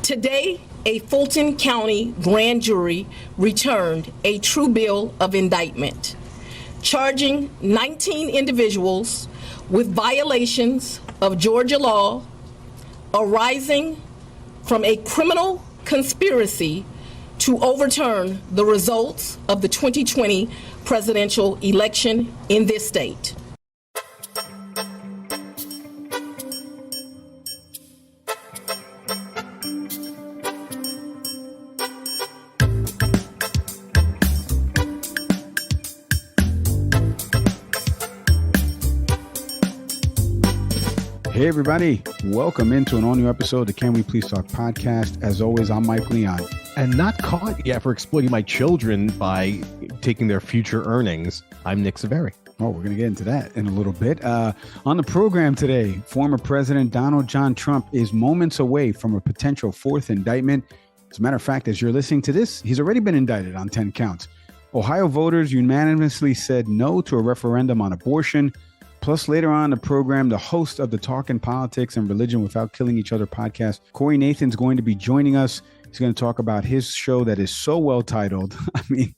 Today, a Fulton County grand jury returned a true bill of indictment, charging 19 individuals with violations of Georgia law arising from a criminal conspiracy to overturn the results of the 2020 presidential election in this state. Hey everybody, welcome into an all-new episode of the Can We Please Talk podcast. As always, I'm Mike Leon. And not caught yet for exploiting my children by taking their future earnings, I'm Nick Saveri. Oh, we're going to get into that in a little bit. On the program today, former President Donald John Trump is moments away from a potential fourth indictment. As a matter of fact, as you're listening to this, he's already been indicted on 10 counts. Ohio voters unanimously said no to a referendum on abortion. Plus, later on in the program, the host of the Talking Politics and Religion Without Killing Each Other podcast, Corey Nathan's going to be joining us. He's going to talk about his show that is so well titled. I mean,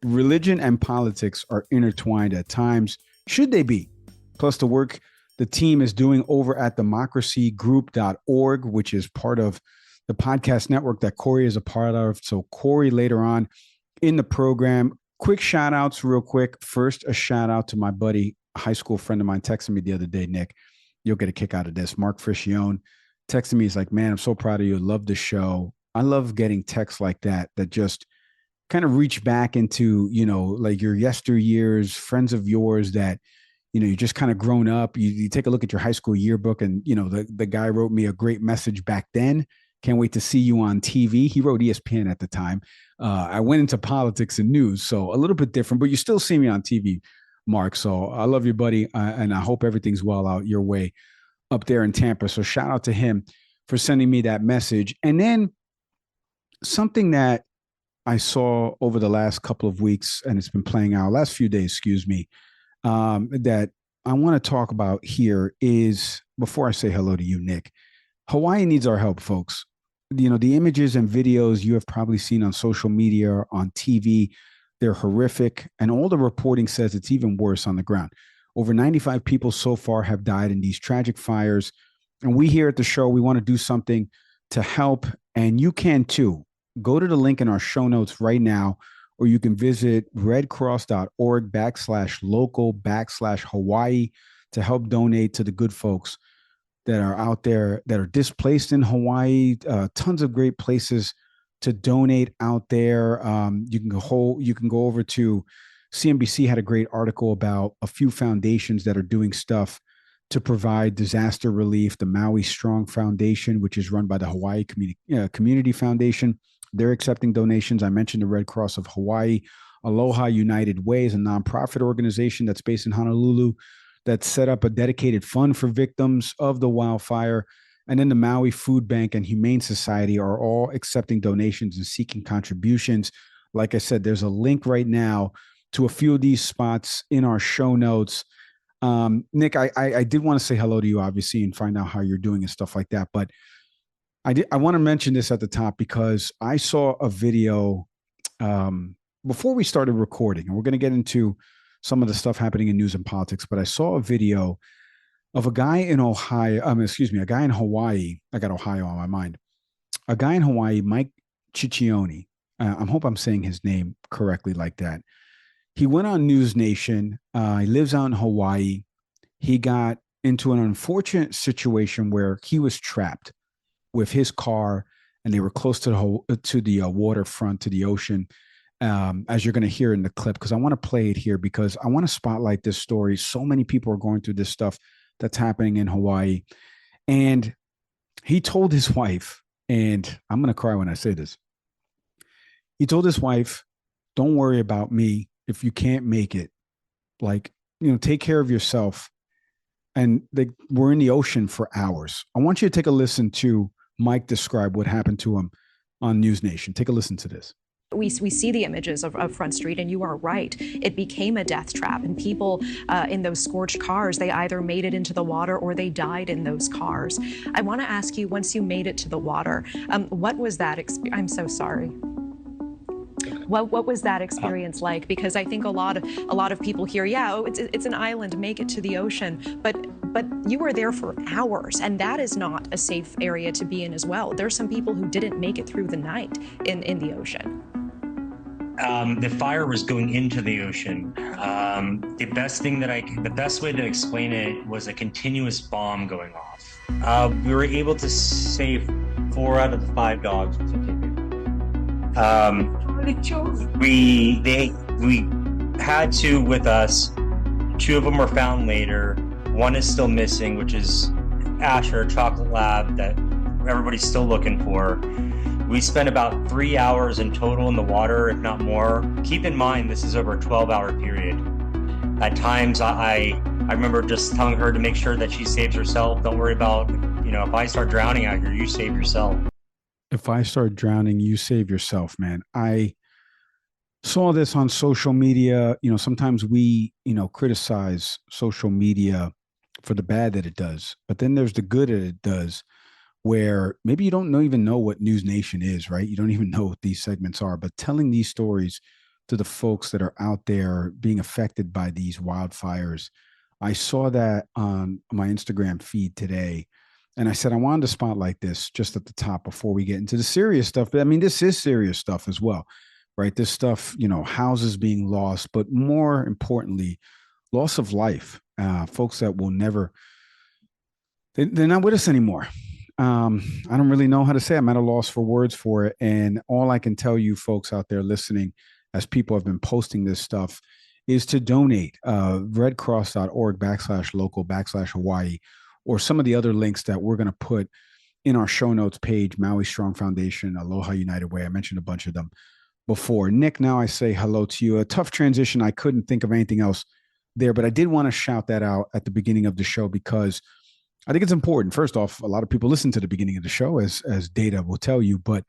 religion and politics are intertwined at times. Should they be? Plus, the work the team is doing over at democracygroup.org, which is part of the podcast network that Corey is a part of. So Corey later on in the program. Quick shout outs real quick. First, a shout out to my buddy, high school friend of mine, texted me the other day, Nick. You'll get a kick out of this. Mark Friccione texted me. He's like, man, I'm so proud of you. Love the show. I love getting texts like that just kind of reach back into, like your yesteryears, friends of yours that, you just kind of grown up. You take a look at your high school yearbook and, the guy wrote me a great message back then. Can't wait to see you on TV. He wrote ESPN at the time. I went into politics and news, so a little bit different, but you still see me on TV, Mark. So I love you, buddy. And I hope everything's well out your way up there in Tampa. So shout out to him for sending me that message. And then something that I saw over the last couple of weeks, and it's been playing out last few days, that I want to talk about here is, before I say hello to you, Nick, Hawaii needs our help, folks. The images and videos you have probably seen on social media, on TV, they're horrific. And all the reporting says it's even worse on the ground. Over 95 people so far have died in these tragic fires. And we here at the show, we want to do something to help. And you can too. Go to the link in our show notes right now, or you can visit redcross.org/local/Hawaii to help donate to the good folks that are out there that are displaced in Hawaii. Tons of great places to donate out there. You can go over to CNBC, had a great article about a few foundations that are doing stuff to provide disaster relief. The Maui Strong Foundation, which is run by the Hawaii Community Foundation, they're accepting donations. I mentioned the Red Cross of Hawaii. Aloha United Way is a nonprofit organization that's based in Honolulu that set up a dedicated fund for victims of the wildfire. And then the Maui Food Bank and Humane Society are all accepting donations and seeking contributions. Like I said, there's a link right now to a few of these spots in our show notes. Nick, I did want to say hello to you, obviously, and find out how you're doing and stuff like that. But I want to mention this at the top because I saw a video before we started recording, and we're going to get into some of the stuff happening in news and politics, but I saw a video of a guy in Hawaii. I got Ohio on my mind. A guy in Hawaii, Mike Ciccione. I hope I'm saying his name correctly like that. He went on News Nation. He lives out in Hawaii. He got into an unfortunate situation where he was trapped with his car, and they were close to the waterfront, to the ocean. As you're going to hear in the clip, because I want to play it here because I want to spotlight this story. So many people are going through this stuff that's happening in Hawaii. And he told his wife, and I'm going to cry when I say this. He told his wife, don't worry about me if you can't make it. Take care of yourself. And they were in the ocean for hours. I want you to take a listen to Mike describe what happened to him on News Nation. Take a listen to this. We see the images of Front Street, and you are right. It became a death trap, and people in those scorched cars, they either made it into the water or they died in those cars. I want to ask you, once you made it to the water, what was that experience? I'm so sorry. What was that experience like? Because I think a lot of people hear, yeah, oh, it's an island, make it to the ocean, but you were there for hours, and that is not a safe area to be in as well. There's some people who didn't make it through the night in the ocean. The fire was going into the ocean. The best way to explain it was a continuous bomb going off. We were able to save 4 out of the 5 dogs. We had 2 with us. 2 of them were found later. 1 is still missing, which is Asher, Chocolate Lab, that everybody's still looking for. We spent about 3 hours in total in the water, if not more. Keep in mind, this is over a 12-hour period. At times, I remember just telling her to make sure that she saves herself. Don't worry about, if I start drowning out here, you save yourself. If I start drowning, you save yourself, man. I saw this on social media. Sometimes we, criticize social media for the bad that it does, but then there's the good that it does, where maybe you don't even know what News Nation is, right? You don't even know what these segments are, but telling these stories to the folks that are out there being affected by these wildfires. I saw that on my Instagram feed today, and I said, I wanted to spotlight this just at the top before we get into the serious stuff. But I mean, this is serious stuff as well, right? This stuff, houses being lost, but more importantly, loss of life. Folks that will never, they're not with us anymore. I don't really know how to say it. I'm at a loss for words for it. And all I can tell you folks out there listening, as people have been posting this stuff, is to donate, redcross.org/local/Hawaii, or some of the other links that we're going to put in our show notes page, Maui Strong Foundation, Aloha United Way. I mentioned a bunch of them before. Nick, now I say hello to you. A tough transition. I couldn't think of anything else there, but I did want to shout that out at the beginning of the show because I think it's important. First off, a lot of people listen to the beginning of the show, as data will tell you, but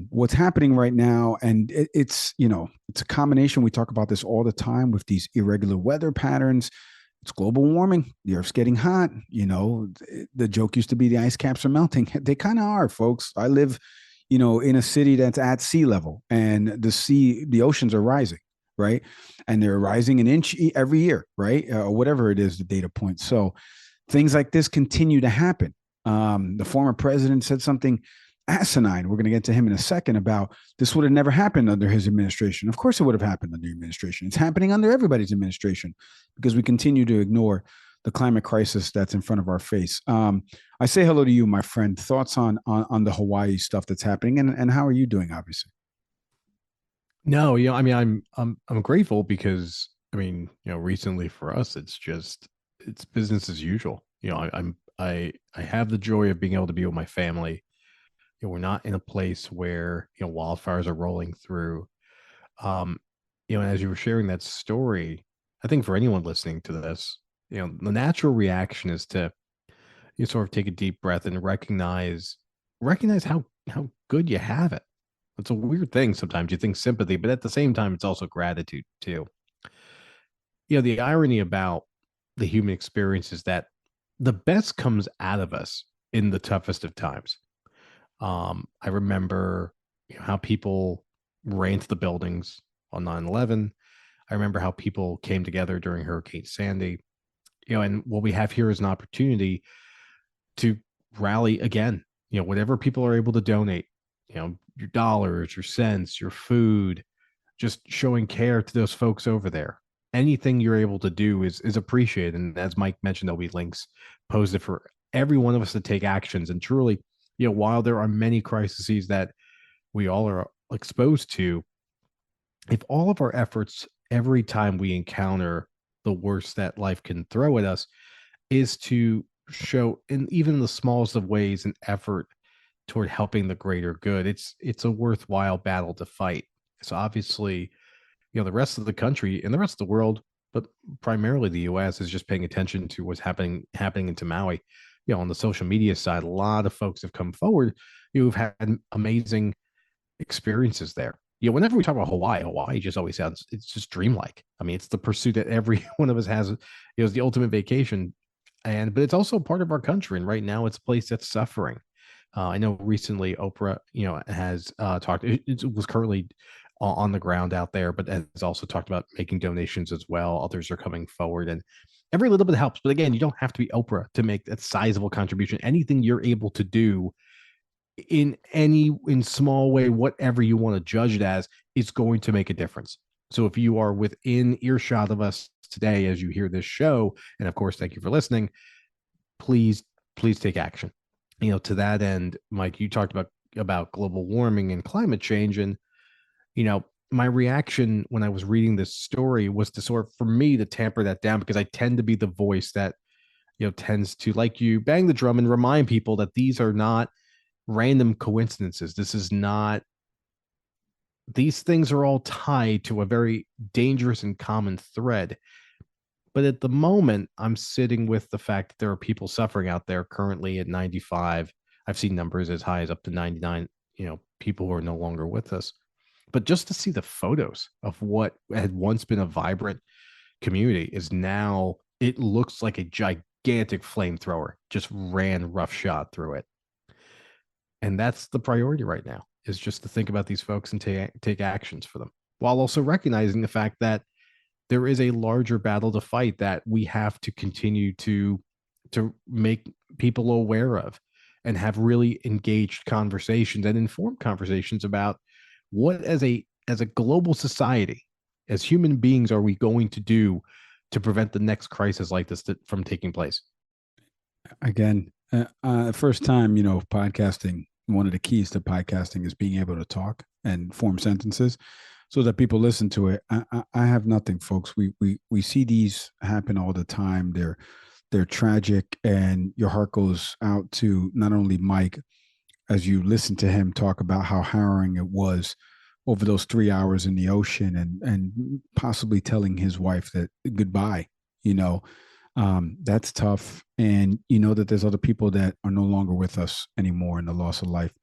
what's happening right now, and it's a combination. We talk about this all the time with these irregular weather patterns. It's global warming. The Earth's getting hot. The joke used to be the ice caps are melting. They kind of are, folks. I live, in a city that's at sea level, and the oceans are rising, right? And they're rising an inch every year, right? Or whatever it is, the data point. So things like this continue to happen. The former president said something asinine. We're going to get to him in a second about this would have never happened under his administration. Of course it would have happened under your administration. It's happening under everybody's administration because we continue to ignore the climate crisis that's in front of our face. I say hello to you, my friend. Thoughts on the Hawaii stuff that's happening, and how are you doing, obviously? No, I'm grateful because recently for us, it's business as usual. I have the joy of being able to be with my family. We're not in a place where wildfires are rolling through. And as you were sharing that story, I think for anyone listening to this, the natural reaction is to sort of take a deep breath and recognize how good you have it. It's a weird thing sometimes. You think sympathy, but at the same time, it's also gratitude too. The irony about the human experience is that the best comes out of us in the toughest of times. I remember how people ran to the buildings on 9/11. I remember how people came together during Hurricane Sandy. And what we have here is an opportunity to rally again. Whatever people are able to donate, your dollars, your cents, your food, just showing care to those folks over there. Anything you're able to do is appreciated. And as Mike mentioned, there'll be links posted for every one of us to take actions. And truly, while there are many crises that we all are exposed to, if all of our efforts every time we encounter the worst that life can throw at us is to show, in even the smallest of ways, an effort toward helping the greater good, it's a worthwhile battle to fight. So obviously, the rest of the country and the rest of the world, but primarily the U.S., is just paying attention to what's happening into Maui. On the social media side, a lot of folks have come forward who've had amazing experiences there. whenever we talk about Hawaii just always sounds, it's just dreamlike. I mean, it's the pursuit that every one of us has. It's the ultimate vacation. But it's also part of our country. And right now it's a place that's suffering. I know recently Oprah, has talked, it was currently on the ground out there, but has also talked about making donations as well. Others are coming forward, and every little bit helps. But again, you don't have to be Oprah to make that sizable contribution. Anything you're able to do in small way, whatever you want to judge it as, is going to make a difference. So if you are within earshot of us today, as you hear this show, and of course, thank you for listening, please take action. To that end, Mike, you talked about global warming and climate change. And, my reaction when I was reading this story was for me to tamper that down, because I tend to be the voice that, tends to, like you, bang the drum and remind people that these are not random coincidences. These things are all tied to a very dangerous and common thread. But at the moment, I'm sitting with the fact that there are people suffering out there currently at 95. I've seen numbers as high as up to 99, people who are no longer with us. But just to see the photos of what had once been a vibrant community is now, it looks like a gigantic flamethrower just ran roughshod through it. And that's the priority right now, is just to think about these folks and take actions for them, while also recognizing the fact that there is a larger battle to fight that we have to continue to make people aware of, and have really engaged conversations and informed conversations about what, as a global society, as human beings, are we going to do to prevent the next crisis like this from taking place. Again, first time, podcasting, one of the keys to podcasting is being able to talk and form sentences so that people listen to it. I have nothing, folks. We see these happen all the time. They're tragic, and your heart goes out to not only Mike, as you listen to him talk about how harrowing it was over those 3 hours in the ocean, and possibly telling his wife that goodbye. That's tough. And that there's other people that are no longer with us anymore, and the loss of life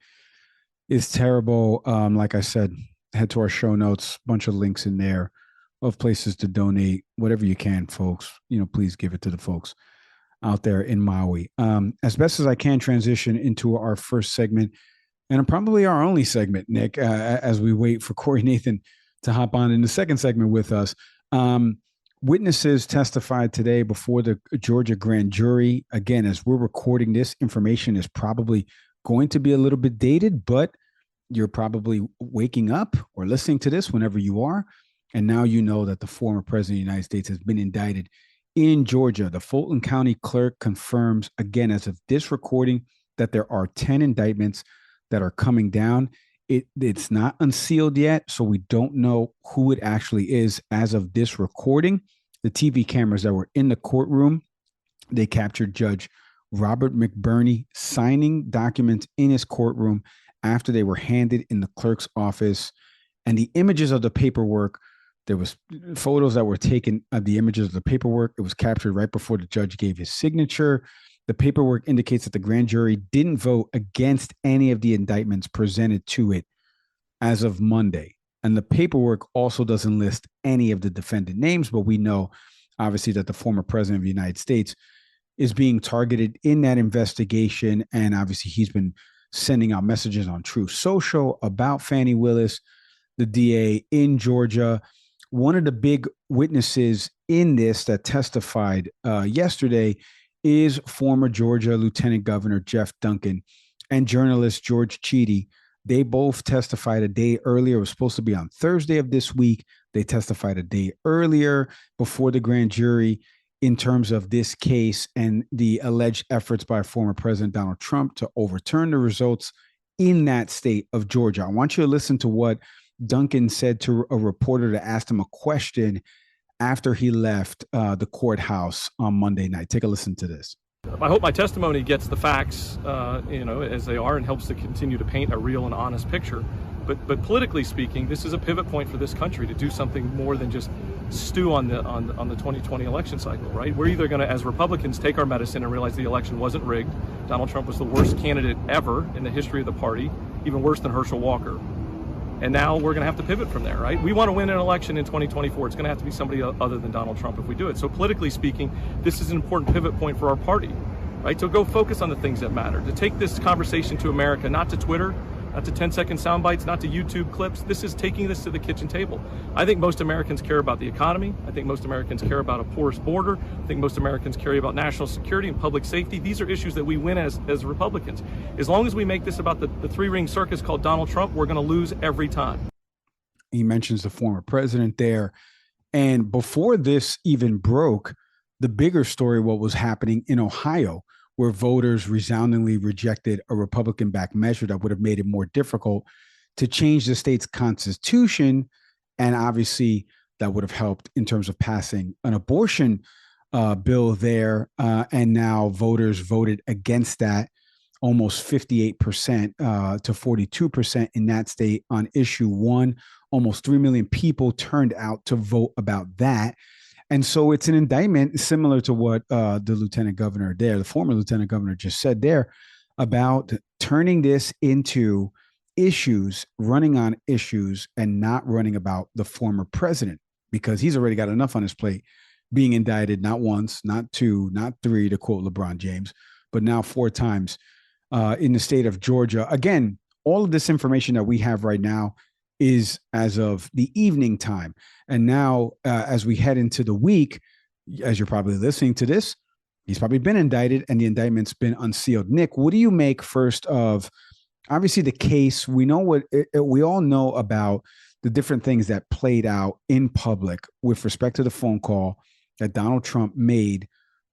is terrible. Like I said, head to our show notes, bunch of links in there of places to donate, whatever you can, folks. Please give it to the folks out there in Maui. As best as I can, transition into our first segment, and probably our only segment, Nick, as we wait for Corey Nathan to hop on in the second segment with us. Witnesses testified today before the Georgia grand jury. Again, as we're recording this, information is probably going to be a little bit dated, but you're probably waking up or listening to this whenever you are. And now you know that the former president of the United States has been indicted in Georgia. The Fulton County clerk confirms, again, as of this recording, that there are 10 indictments that are coming down. It's not unsealed yet, so we don't know who it actually is as of this recording. The TV cameras that were in the courtroom, they captured Judge Robert McBurney signing documents in his courtroom after they were handed in the clerk's office. And the images of the paperwork, there was photos that were taken of the images of the paperwork. It was captured right before the judge gave his signature. The paperwork indicates that the grand jury didn't vote against any of the indictments presented to it as of Monday. And the paperwork also doesn't list any of the defendant names, but we know, obviously, that the former president of the United States is being targeted in that investigation. And obviously, he's been sending out messages on Truth Social about Fani Willis, the DA in Georgia. One of the big witnesses in this that testified yesterday is former Georgia Lieutenant Governor Jeff Duncan and journalist George Chidi. They both testified a day earlier. It was supposed to be on Thursday of this week. They testified a day earlier before the grand jury in terms of this case and the alleged efforts by former President Donald Trump to overturn the results in that state of Georgia. I want you to listen to what Duncan said to a reporter that asked him a question after he left the courthouse on Monday night. Take a listen to this. I hope my testimony gets the facts, as they are, and helps to continue to paint a real and honest picture. But politically speaking, this is a pivot point for this country to do something more than just stew on the 2020 election cycle, right? We're either going to, as Republicans, take our medicine and realize the election wasn't rigged. Donald Trump was the worst candidate ever in the history of the party, even worse than Herschel Walker. And now we're going to have to pivot from there, right? We want to win an election in 2024. It's going to have to be somebody other than Donald Trump if we do it. So politically speaking, this is an important pivot point for our party, right? To go focus on the things that matter, to take this conversation to America, not to Twitter, not to 10-second sound bites, not to YouTube clips. This is taking this to the kitchen table. I think most Americans care about the economy. I think most Americans care about a porous border. I think most Americans care about national security and public safety. These are issues that we win as Republicans. As long as we make this about the three-ring circus called Donald Trump, we're going to lose every time. He mentions the former president there. And before this even broke, the bigger story, what was happening in Ohio, where voters resoundingly rejected a Republican-backed measure that would have made it more difficult to change the state's constitution. And obviously that would have helped in terms of passing an abortion bill there. And now voters voted against that, almost 58% to 42% in that state on issue 1. Almost 3 million people turned out to vote about that. And so it's an indictment similar to what the lieutenant governor there, the former lieutenant governor, just said there about turning this into issues, running on issues and not running about the former president, because he's already got enough on his plate being indicted, not once, not two, not three, to quote LeBron James, but now 4 times in the state of Georgia. Again, all of this information that we have right now is as of the evening time. And now, as we head into the week, as you're probably listening to this, he's probably been indicted and the indictment's been unsealed. Nick, what do you make first of, obviously, the case? We know we all know about the different things that played out in public with respect to the phone call that Donald Trump made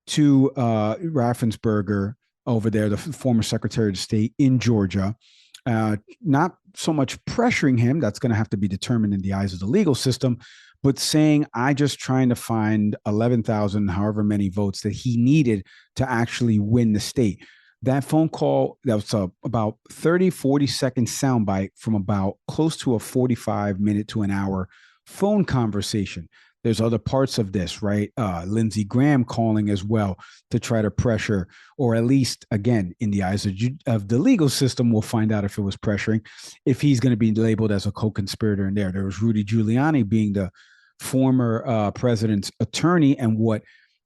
to Raffensperger over there, the former Secretary of State in Georgia. Not so much pressuring him, that's going to have to be determined in the eyes of the legal system, but saying, I just trying to find 11,000, however many votes that he needed to actually win the state. That phone call, that was about 30, 40-second soundbite from about close to a 45-minute to an hour phone conversation. There's other parts of this, right? Lindsey Graham calling as well to try to pressure, or at least, again, in the eyes of the legal system, we'll find out if it was pressuring, if he's going to be labeled as a co-conspirator in there. There was Rudy Giuliani being the former president's attorney and what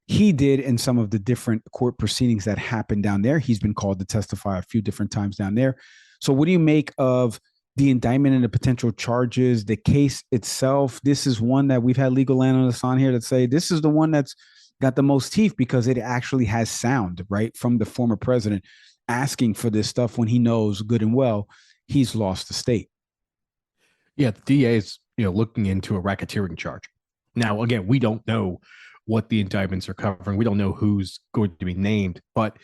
he did in some of the different court proceedings that happened down there. He's been called to testify a few different times down there. So what do you make of the indictment and the potential charges, the case itself? This is one that we've had legal analysts on here that say this is the one that's got the most teeth because it actually has sound, right, from the former president asking for this stuff when he knows good and well he's lost the state. Yeah, the DA is looking into a racketeering charge. Now, again, we don't know what the indictments are covering. We don't know who's going to be named, but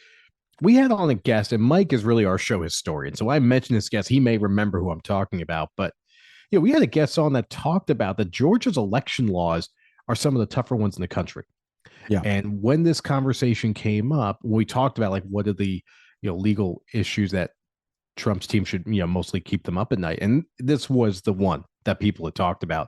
we had on a guest, and Mike is really our show historian. So I mentioned this guest. He may remember who I'm talking about, but we had a guest on that talked about that Georgia's election laws are some of the tougher ones in the country. Yeah. And when this conversation came up, we talked about like what are the legal issues that Trump's team should mostly keep them up at night, and this was the one that people had talked about.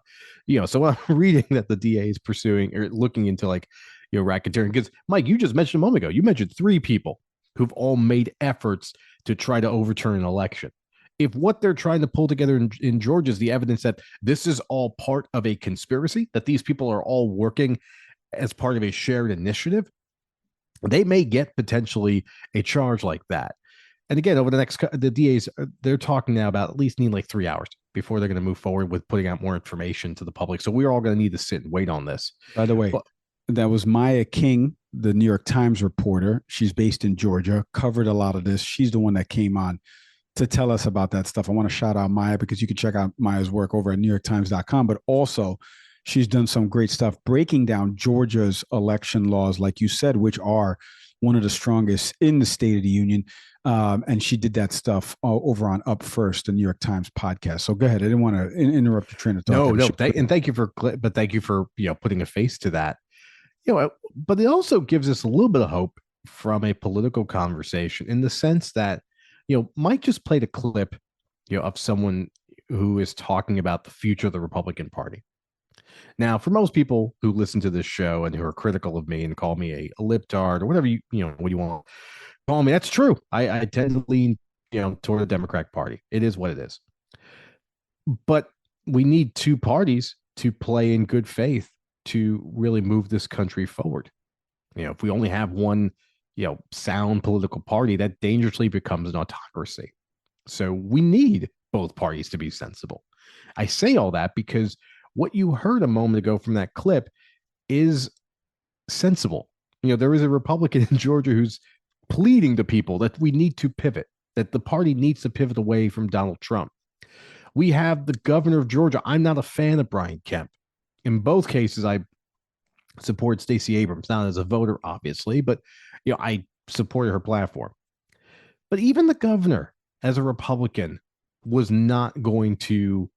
So I'm reading that the DA is pursuing or looking into like racketeering, because Mike, you just mentioned a moment ago, you mentioned 3 people who've all made efforts to try to overturn an election. If what they're trying to pull together in Georgia is the evidence that this is all part of a conspiracy, that these people are all working as part of a shared initiative, they may get potentially a charge like that. And again, over the DAs, they're talking now about at least need like 3 hours before they're going to move forward with putting out more information to the public. So we're all going to need to sit and wait on this. By the way, that was Maya King, the New York Times reporter. She's based in Georgia, covered a lot of this. She's the one that came on to tell us about that stuff. I want to shout out Maya because you can check out Maya's work over at NewYorkTimes.com, but also she's done some great stuff breaking down Georgia's election laws, like you said, which are one of the strongest in the State of the Union. And she did that stuff over on Up First, the New York Times podcast. So go ahead. I didn't want to interrupt your train of thought. No. Thank you for putting a face to that. But it also gives us a little bit of hope from a political conversation in the sense that, Mike just played a clip, of someone who is talking about the future of the Republican Party. Now, for most people who listen to this show and who are critical of me and call me a libtard or whatever what you want to call me, that's true. I tend to lean, toward the Democratic Party. It is what it is. But we need two parties to play in good faith to really move this country forward. If we only have one, sound political party, that dangerously becomes an autocracy. So we need both parties to be sensible. I say all that because what you heard a moment ago from that clip is sensible. There is a Republican in Georgia who's pleading to people that we need to pivot, that the party needs to pivot away from Donald Trump. We have the governor of Georgia. I'm not a fan of Brian Kemp. In both cases, I support Stacey Abrams, not as a voter, obviously, but I supported her platform. But even the governor, as a Republican, was not going to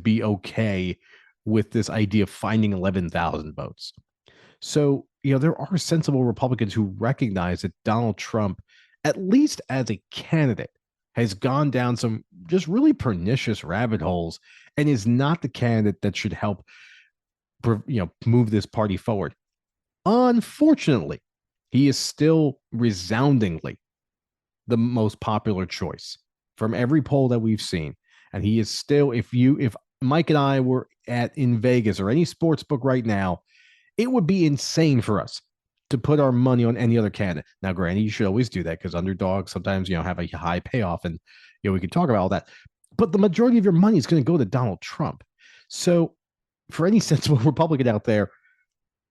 be okay with this idea of finding 11,000 votes. So, there are sensible Republicans who recognize that Donald Trump, at least as a candidate, has gone down some just really pernicious rabbit holes and is not the candidate that should help move this party forward. Unfortunately, he is still resoundingly the most popular choice from every poll that we've seen. And he is still, if Mike and I were in Vegas or any sports book right now, it would be insane for us to put our money on any other candidate. Now, granted, you should always do that because underdogs sometimes, have a high payoff, and we can talk about all that. But the majority of your money is going to go to Donald Trump. So for any sensible Republican out there,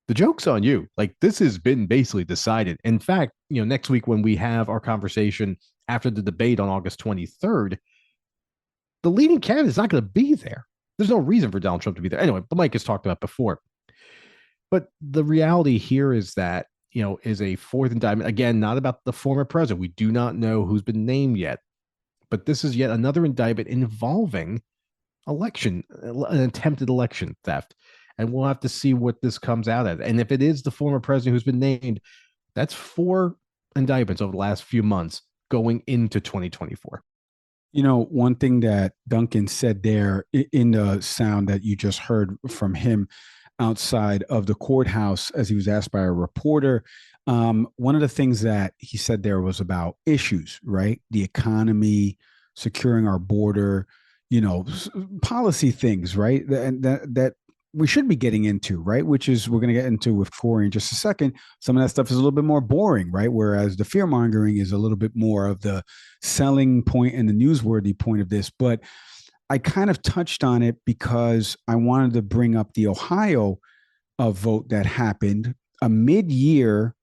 the joke's on you. Like, this has been basically decided. In fact, next week when we have our conversation after the debate on August 23rd, the leading candidate is not going to be there. There's no reason for Donald Trump to be there. Anyway, Mike has talked about before. But the reality here is that, is a fourth indictment. Again, not about the former president. We do not know who's been named yet. But this is yet another indictment involving an attempted election theft. And we'll have to see what this comes out at. And if it is the former president who's been named, that's 4 indictments over the last few months going into 2024. One thing that Duncan said there in the sound that you just heard from him outside of the courthouse as he was asked by a reporter, one of the things that he said there was about issues, right? The economy, securing our border, policy things, right? And that we should be getting into, right? Which is we're going to get into with Corey in just a second. Some of that stuff is a little bit more boring, right? Whereas the fear mongering is a little bit more of the selling point and the newsworthy point of this. But I kind of touched on it because I wanted to bring up the Ohio vote that happened, a mid-year,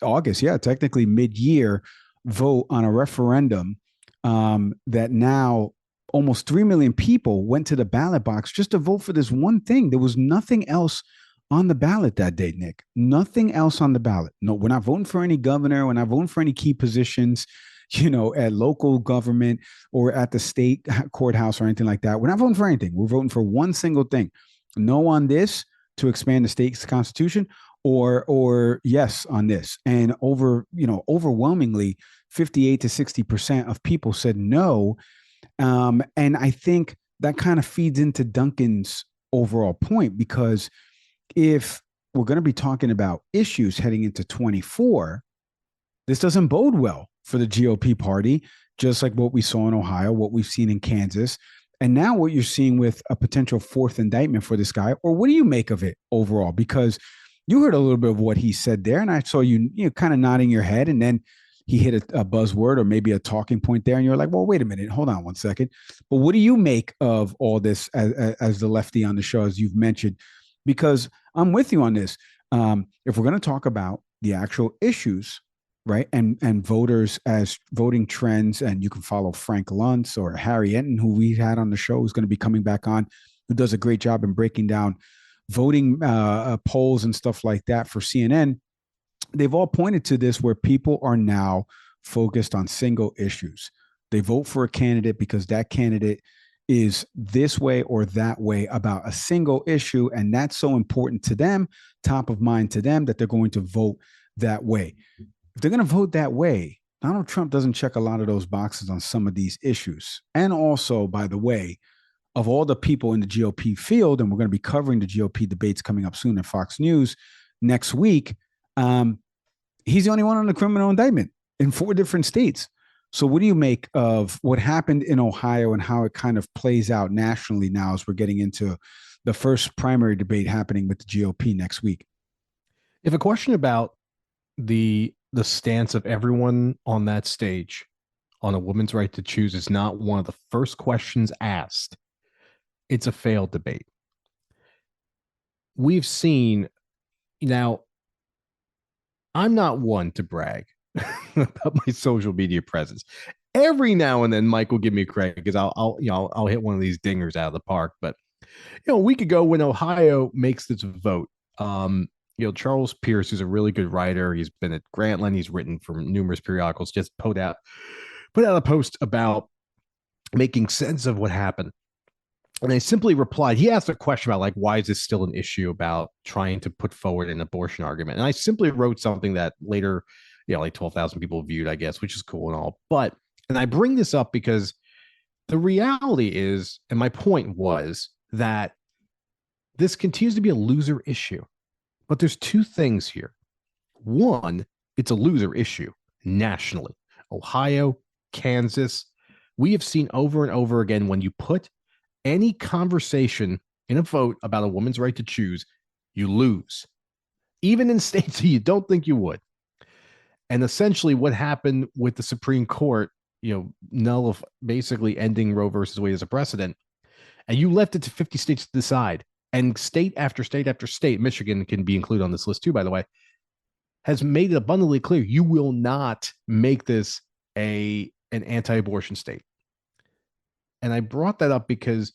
August, technically mid-year vote on a referendum that now almost 3 million people went to the ballot box just to vote for this one thing. There was nothing else on the ballot that day, Nick. Nothing else on the ballot. No, we're not voting for any governor. We're not voting for any key positions, at local government or at the state courthouse or anything like that. We're not voting for anything. We're voting for one single thing. No on this to expand the state's constitution, or yes on this. And overwhelmingly 58 to 60% of people said no. And I think that kind of feeds into Duncan's overall point, because if we're going to be talking about issues heading into 24, this doesn't bode well for the GOP party, just like what we saw in Ohio, what we've seen in Kansas, and now what you're seeing with a potential 4th indictment for this guy. Or what do you make of it overall? Because you heard a little bit of what he said there, and I saw you kind of nodding your head, and then he hit a buzzword or maybe a talking point there, and you're like, well, wait a minute, hold on one second. But what do you make of all this as the lefty on the show, as you've mentioned? Because I'm with you on this. If we're going to talk about the actual issues, right, and voters as voting trends, and you can follow Frank Luntz or Harry Enton, who we had on the show, who's going to be coming back on, who does a great job in breaking down voting polls and stuff like that for CNN. They've all pointed to this, where people are now focused on single issues. They vote for a candidate because that candidate is this way or that way about a single issue. And that's so important to them, top of mind to them, that they're going to vote that way. If they're going to vote that way, Donald Trump doesn't check a lot of those boxes on some of these issues. And also, by the way, of all the people in the GOP field, and we're going to be covering the GOP debates coming up soon at Fox News next week, he's the only one on the criminal indictment in 4 different states. So what do you make of what happened in Ohio and how it kind of plays out nationally now as we're getting into the first primary debate happening with the GOP next week? If a question about the stance of everyone on that stage on a woman's right to choose is not one of the first questions asked, it's a failed debate. We've seen, now, I'm not one to brag about my social media presence. Every now and then, Mike will give me credit because I'll hit one of these dingers out of the park. But a week ago when Ohio makes this vote, Charles Pierce is a really good writer. He's been at Grantland. He's written for numerous periodicals. Just put out a post about making sense of what happened. And I simply replied, he asked a question about why is this still an issue about trying to put forward an abortion argument? And I simply wrote something that later, 12,000 people viewed, I guess, which is cool and all. And I bring this up because the reality is, and my point was that this continues to be a loser issue. But there's two things here. One, it's a loser issue nationally. Ohio, Kansas, we have seen over and over again when you put any conversation in a vote about a woman's right to choose, you lose, even in states that you don't think you would. And essentially what happened with the Supreme Court, basically ending Roe versus Wade as a precedent, and you left it to 50 states to decide, and state after state after state, Michigan can be included on this list too, by the way, has made it abundantly clear you will not make this an anti-abortion state. And I brought that up because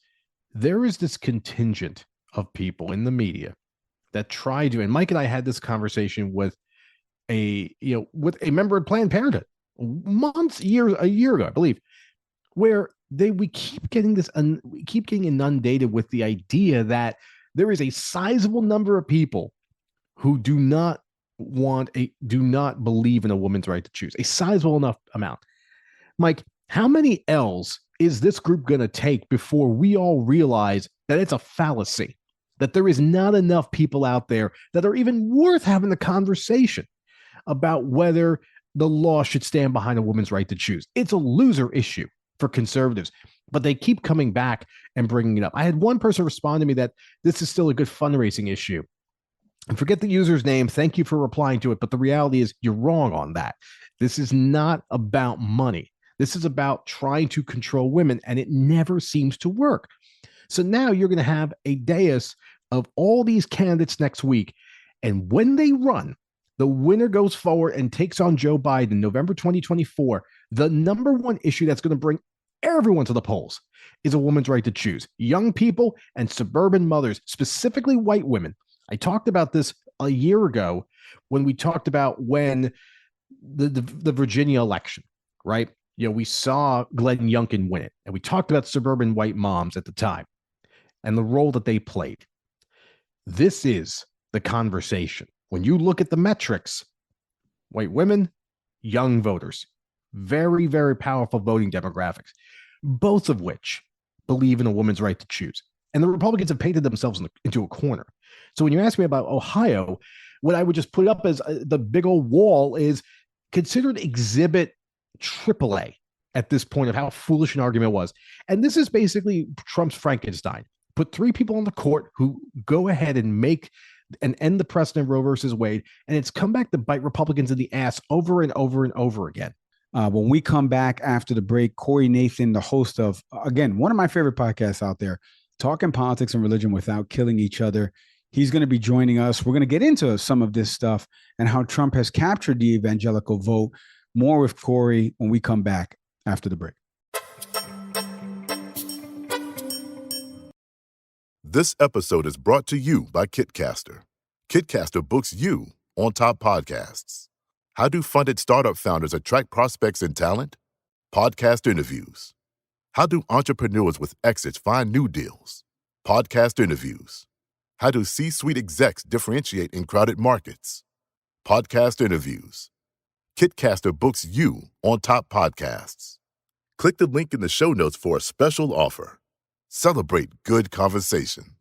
there is this contingent of people in the media that try to, and Mike and I had this conversation with a member of Planned Parenthood a year ago, I believe, where we keep getting inundated with the idea that there is a sizable number of people who do not believe in a woman's right to choose, a sizable enough amount. Mike, how many L's is this group going to take before we all realize that it's a fallacy, that there is not enough people out there that are even worth having the conversation about whether the law should stand behind a woman's right to choose? It's a loser issue for conservatives, but they keep coming back and bringing it up. I had one person respond to me that this is still a good fundraising issue. And forget the user's name. Thank you for replying to it. But the reality is you're wrong on that. This is not about money. This is about trying to control women, and it never seems to work. So now you're going to have a dais of all these candidates next week. And when they run, the winner goes forward and takes on Joe Biden November 2024. The number one issue that's going to bring everyone to the polls is a woman's right to choose. Young people and suburban mothers, specifically white women. I talked about this a year ago when we talked about when the Virginia election, right? We saw Glenn Youngkin win it, and we talked about suburban white moms at the time and the role that they played. This is the conversation. When you look at the metrics, white women, young voters, very, very powerful voting demographics, both of which believe in a woman's right to choose. And the Republicans have painted themselves into a corner. So when you ask me about Ohio, what I would just put up as the big old wall is considered exhibit AAA at this point of how foolish an argument was. And this is basically Trump's Frankenstein. Put three people on the court who go ahead and end the precedent Roe versus Wade, and it's come back to bite Republicans in the ass over and over and over again. When we come back after the break, Corey Nathan, the host of, again, one of my favorite podcasts out there, Talking Politics and Religion Without Killing Each Other. He's going to be joining us. We're going to get into some of this stuff and how Trump has captured the evangelical vote. More with Corey when we come back after the break. This episode is brought to you by Kitcaster. Kitcaster books you on top podcasts. How do funded startup founders attract prospects and talent? Podcast interviews. How do entrepreneurs with exits find new deals? Podcast interviews. How do C-suite execs differentiate in crowded markets? Podcast interviews. Kitcaster books you on top podcasts. Click the link in the show notes for a special offer. Celebrate good conversation.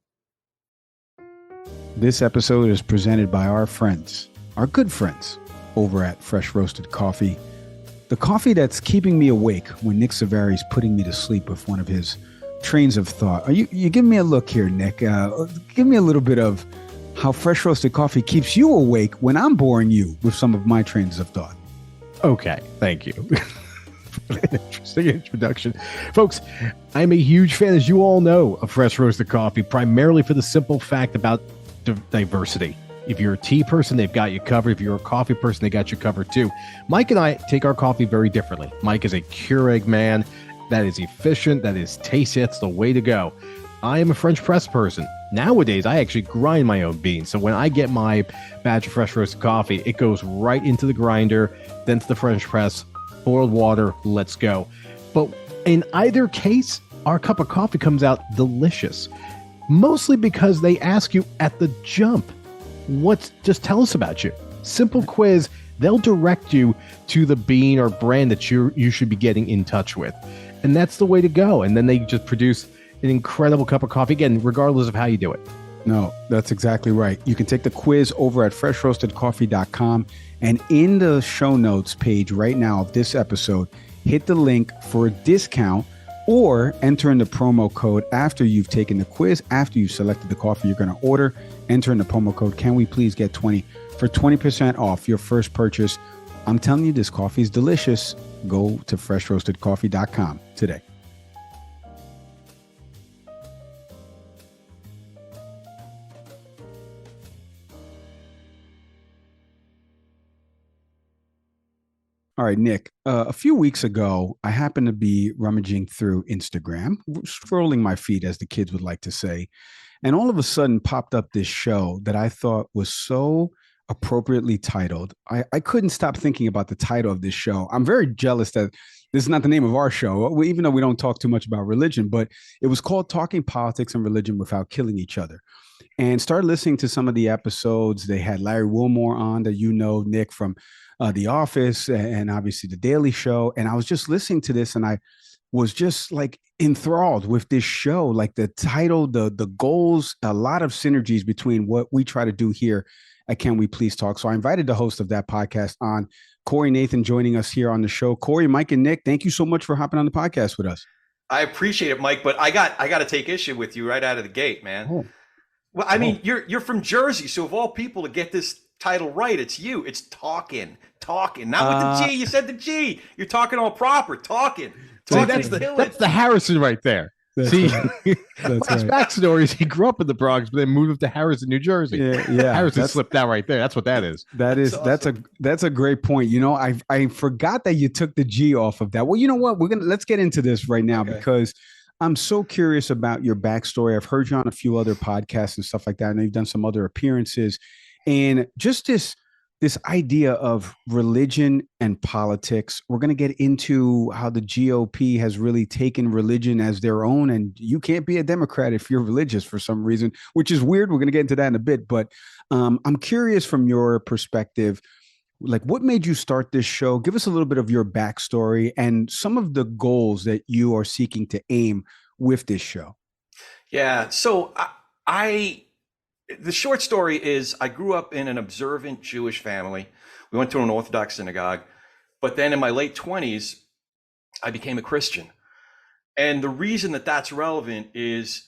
This episode is presented by our friends, our good friends, over at Fresh Roasted Coffee. the coffee that's keeping me awake when Nick Savari's putting me to sleep with one of his trains of thought. You give me a look here, Nick. Give me a little bit of how fresh roasted coffee keeps you awake when I'm boring you with some of my trains of thought. Okay, thank you. Interesting introduction. Folks, I'm a huge fan, as you all know, of fresh roasted coffee, primarily for the simple fact about diversity. If you're a tea person, they've got you covered. If you're a coffee person, they got you covered too. Mike and I take our coffee very differently. Mike is a Keurig man. That is efficient. That is tasty. That's the way to go. I am a French press person. Nowadays, I actually grind my own beans. So when I get my batch of fresh roasted coffee, it goes right into the grinder, then to the French press, boiled water, let's go. But in either case, our cup of coffee comes out delicious. Mostly because they ask you at the jump, just tell us about you. Simple quiz. They'll direct you to the bean or brand that you should be getting in touch with. And that's the way to go. And then they just produce an incredible cup of coffee, again, regardless of how you do it. No, that's exactly right. You can take the quiz over at freshroastedcoffee.com. And in the show notes page right now of this episode, hit the link for a discount or enter in the promo code after you've taken the quiz, after you've selected the coffee you're going to order. Enter in the promo code, can we please get 20 for 20% off your first purchase. I'm telling you, this coffee is delicious. Go to freshroastedcoffee.com today. All right, Nick, a few weeks ago, I happened to be rummaging through Instagram, scrolling my feed, as the kids would like to say, and all of a sudden popped up this show that I thought was so appropriately titled. I couldn't stop thinking about the title of this show. I'm very jealous that this is not the name of our show, even though we don't talk too much about religion, but it was called Talking Politics and Religion Without Killing Each Other. And started listening to some of the episodes. They had Larry Wilmore on, that you know, Nick, from The Office and obviously The Daily Show. And I was just listening to this and I was just like enthralled with this show, like the title, the goals, a lot of synergies between what we try to do here at Can We Please Talk. So I invited the host of that podcast on, Corey Nathan, joining us here on the show. Corey, Mike, and Nick, thank you so much for hopping on the podcast with us. I appreciate it, Mike, but I got to take issue with you right out of the gate, man. Oh. Well, I mean, you're from Jersey, so of all people to get this title right, it's you. It's talking, not with the G. You said the G. You're talking all proper, talking. See, that's the Harrison right there. See, Mike's backstory is he grew up in the Bronx, but then moved to Harrison, New Jersey. Yeah. Harrison slipped out right there. That's what that is. That's awesome. That's a great point. You know, I forgot that you took the G off of that. Well, you know what? Let's get into this right now because I'm so curious about your backstory. I've heard you on a few other podcasts and stuff like that. I know you've done some other appearances, and just this idea of religion and politics. We're going to get into how the GOP has really taken religion as their own, and you can't be a Democrat if you're religious for some reason, which is weird. We're going to get into that in a bit, but I'm curious from your perspective, like what made you start this show? Give us a little bit of your backstory and some of the goals that you are seeking to aim with this show. Yeah. So the short story is I grew up in an observant Jewish family. We went to an Orthodox synagogue, but then in my late 20s, I became a Christian. And the reason that that's relevant is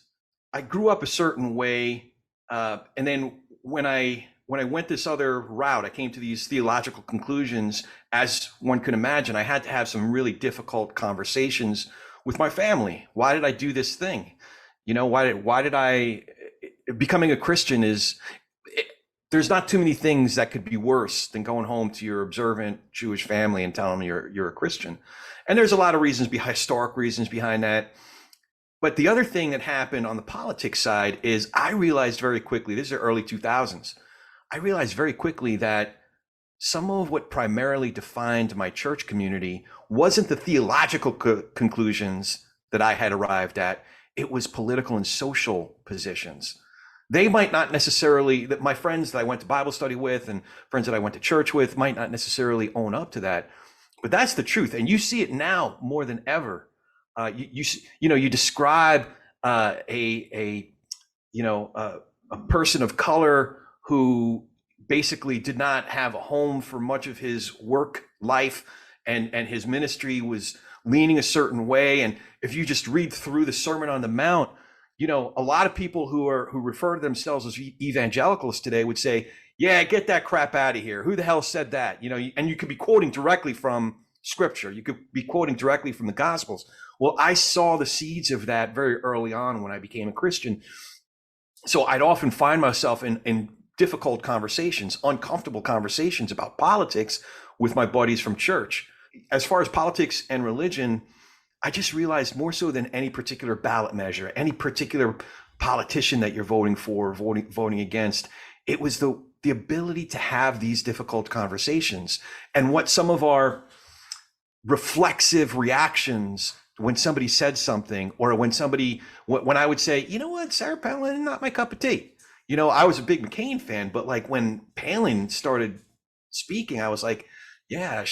I grew up a certain way. And then when I went this other route, I came to these theological conclusions. As one can imagine, I had to have some really difficult conversations with my family. Why did I do this thing? You know, why did I, becoming a Christian there's not too many things that could be worse than going home to your observant Jewish family and telling them you're a Christian. And there's a lot of reasons, historic reasons behind that. But the other thing that happened on the politics side is I realized very quickly, this is the early 2000s, I realized very quickly that some of what primarily defined my church community wasn't the theological conclusions that I had arrived at. It was political and social positions. They might not necessarily, that my friends that I went to Bible study with and friends that I went to church with might not necessarily own up to that, but that's the truth. And you see it now more than ever. You describe a person of color who basically did not have a home for much of his work life, and his ministry was leaning a certain way. And if you just read through the Sermon on the Mount, you know, a lot of people who refer to themselves as evangelicals today would say, yeah, get that crap out of here. Who the hell said that? You know, and you could be quoting directly from scripture. You could be quoting directly from the Gospels. Well, I saw the seeds of that very early on when I became a Christian. So I'd often find myself in difficult conversations, uncomfortable conversations about politics with my buddies from church. As far as politics and religion, I just realized more so than any particular ballot measure, any particular politician that you're voting for, voting against, it was the ability to have these difficult conversations. And what some of our reflexive reactions when somebody said something, or when I would say, you know what, Sarah Palin, not my cup of tea. You know, I was a big McCain fan, but like when Palin started speaking, I was like, yeah,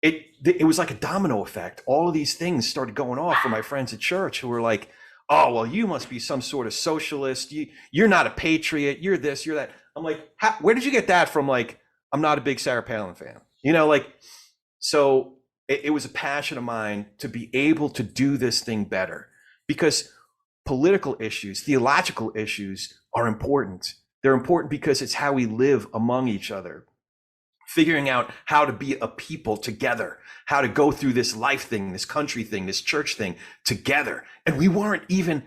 it was like a domino effect. All of these things started going off for my friends at church who were like, oh, well, you must be some sort of socialist. You're not a patriot. You're this, you're that. I'm like, where did you get that from? Like, I'm not a big Sarah Palin fan, you know, like, so it was a passion of mine to be able to do this thing better, because political issues, theological issues are important. They're important because it's how we live among each other, figuring out how to be a people together, how to go through this life thing, this country thing, this church thing together. And we weren't even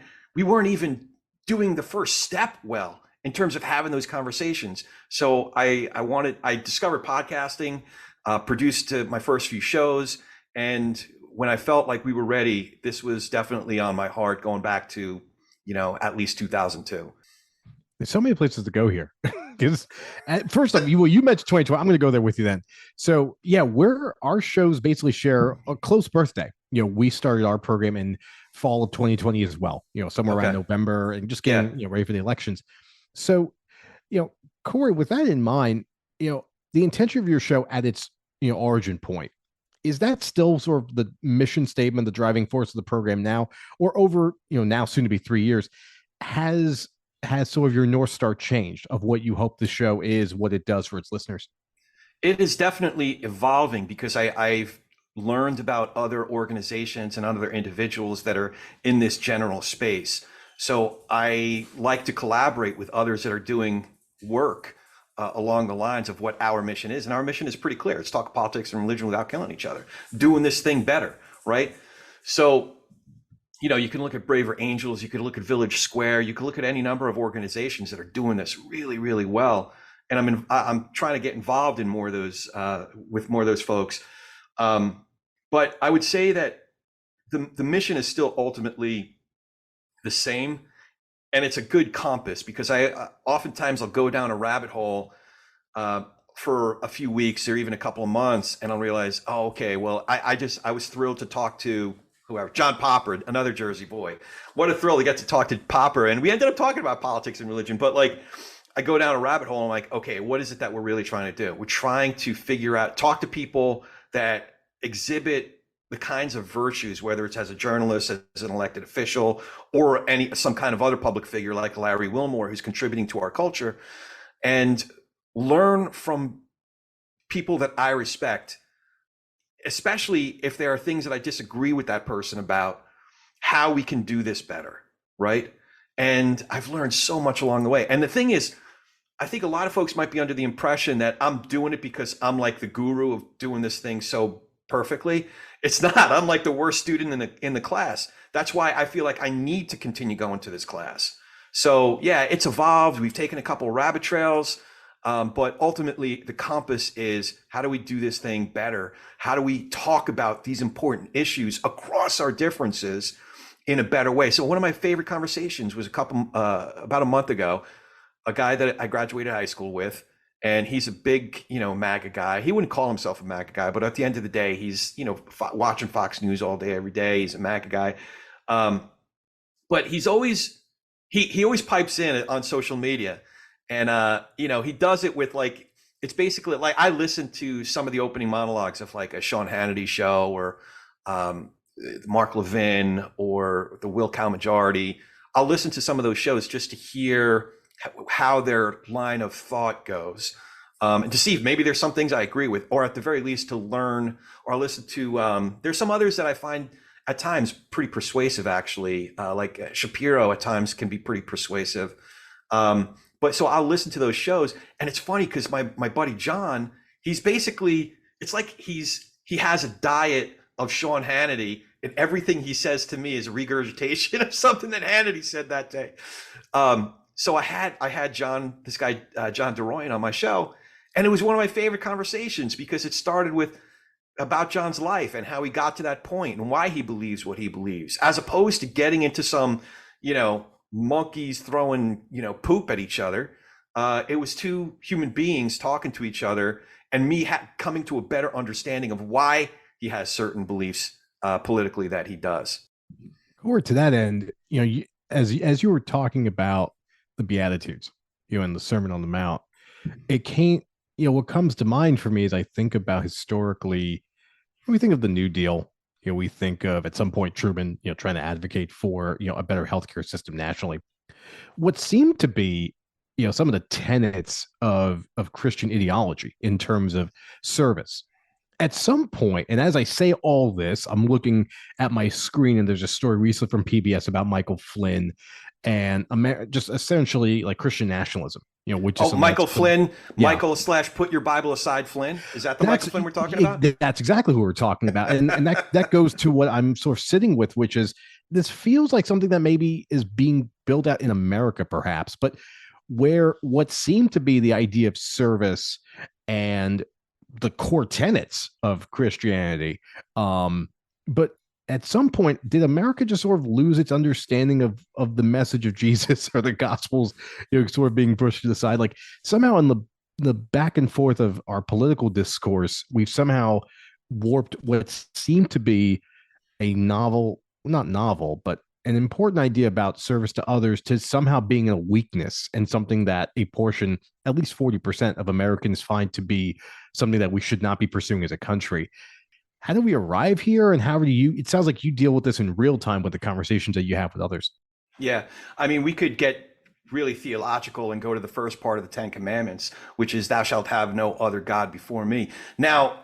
doing the first step well in terms of having those conversations. So I discovered podcasting, produced my first few shows. And when I felt like we were ready, this was definitely on my heart going back to, you know, at least 2002. There's so many places to go here. Because first off, you mentioned 2020. I'm going to go there with you then. So yeah, our shows basically share a close birthday. You know, we started our program in fall of 2020 as well. You know, somewhere around November, and just getting ready for the elections. So, you know, Corey, with that in mind, you know, the intention of your show at its origin point, is that still sort of the mission statement, the driving force of the program now, or over now soon to be 3 years, has sort of your North Star changed of what you hope the show is, what it does for its listeners? It is definitely evolving, because I've learned about other organizations and other individuals that are in this general space. So I like to collaborate with others that are doing work along the lines of what our mission is. And our mission is pretty clear. It's talk politics and religion without killing each other, doing this thing better, right? So, you know, you can look at Braver Angels, you could look at Village Square, you could look at any number of organizations that are doing this really, really well. And I'm trying to get involved in more of those, with more of those folks. But I would say that the mission is still ultimately the same. And it's a good compass, because oftentimes I'll go down a rabbit hole for a few weeks or even a couple of months, and I'll realize, oh, okay, well, I was thrilled to talk to whoever, John Popper, another Jersey boy. What a thrill to get to talk to Popper. And we ended up talking about politics and religion, but like, I go down a rabbit hole and I'm like, okay, what is it that we're really trying to do? We're trying to figure out, talk to people that exhibit the kinds of virtues, whether it's as a journalist, as an elected official, or some kind of other public figure like Larry Wilmore, who's contributing to our culture, and learn from people that I respect, especially if there are things that I disagree with that person about, how we can do this better, right? And I've learned so much along the way. And the thing is, I think a lot of folks might be under the impression that I'm doing it because I'm like the guru of doing this thing so perfectly. It's not. I'm like the worst student in the class. That's why I feel like I need to continue going to this class. So yeah, it's evolved. We've taken a couple of rabbit trails, but ultimately the compass is, how do we do this thing better? How do we talk about these important issues across our differences in a better way? So one of my favorite conversations was about a month ago, a guy that I graduated high school with. And he's a big, MAGA guy. He wouldn't call himself a MAGA guy, but at the end of the day, he's, watching Fox News all day, every day. He's a MAGA guy. But he's always, he always pipes in on social media. And, he does it with like, it's basically like, I listen to some of the opening monologues of like a Sean Hannity show, or Mark Levin, or the Will Cow Majority. I'll listen to some of those shows just to hear how their line of thought goes. and to see if maybe there's some things I agree with, or at the very least to learn or listen to. There's some others that I find at times pretty persuasive, actually, like Shapiro at times can be pretty persuasive. But so I'll listen to those shows, and it's funny because my buddy John, he's basically, it's like he has a diet of Sean Hannity, and everything he says to me is a regurgitation of something that Hannity said that day. So I had John, this guy John DeRoyan, on my show, and it was one of my favorite conversations because it started with about John's life and how he got to that point and why he believes what he believes, as opposed to getting into some, monkeys throwing, poop at each other. It was two human beings talking to each other, and me coming to a better understanding of why he has certain beliefs politically that he does. Or to that end, as you were talking about the Beatitudes, and the Sermon on the Mount, it came, what comes to mind for me is I think about historically, when we think of the New Deal, we think of at some point Truman, trying to advocate for, a better healthcare system nationally. What seemed to be, some of the tenets of Christian ideology in terms of service. At some point, and as I say all this, I'm looking at my screen and there's a story recently from PBS about Michael Flynn and just essentially like Christian nationalism, which is Michael Flynn, yeah. Michael / put your Bible aside Flynn. Is that the Michael Flynn we're talking about? That's exactly who we're talking about. And that goes to what I'm sort of sitting with, which is this feels like something that maybe is being built out in America, perhaps, but where what seemed to be the idea of service and the core tenets of Christianity. But at some point, did America just sort of lose its understanding of the message of Jesus or the Gospels, sort of being pushed to the side? Like somehow in the back and forth of our political discourse, we've somehow warped what seemed to be a not novel, but an important idea about service to others to somehow being a weakness and something that a portion, at least 40% of Americans find to be something that we should not be pursuing as a country. How do we arrive here? And how do it sounds like you deal with this in real time with the conversations that you have with others. Yeah. I mean, we could get really theological and go to the first part of the 10 Commandments, which is thou shalt have no other God before me. Now,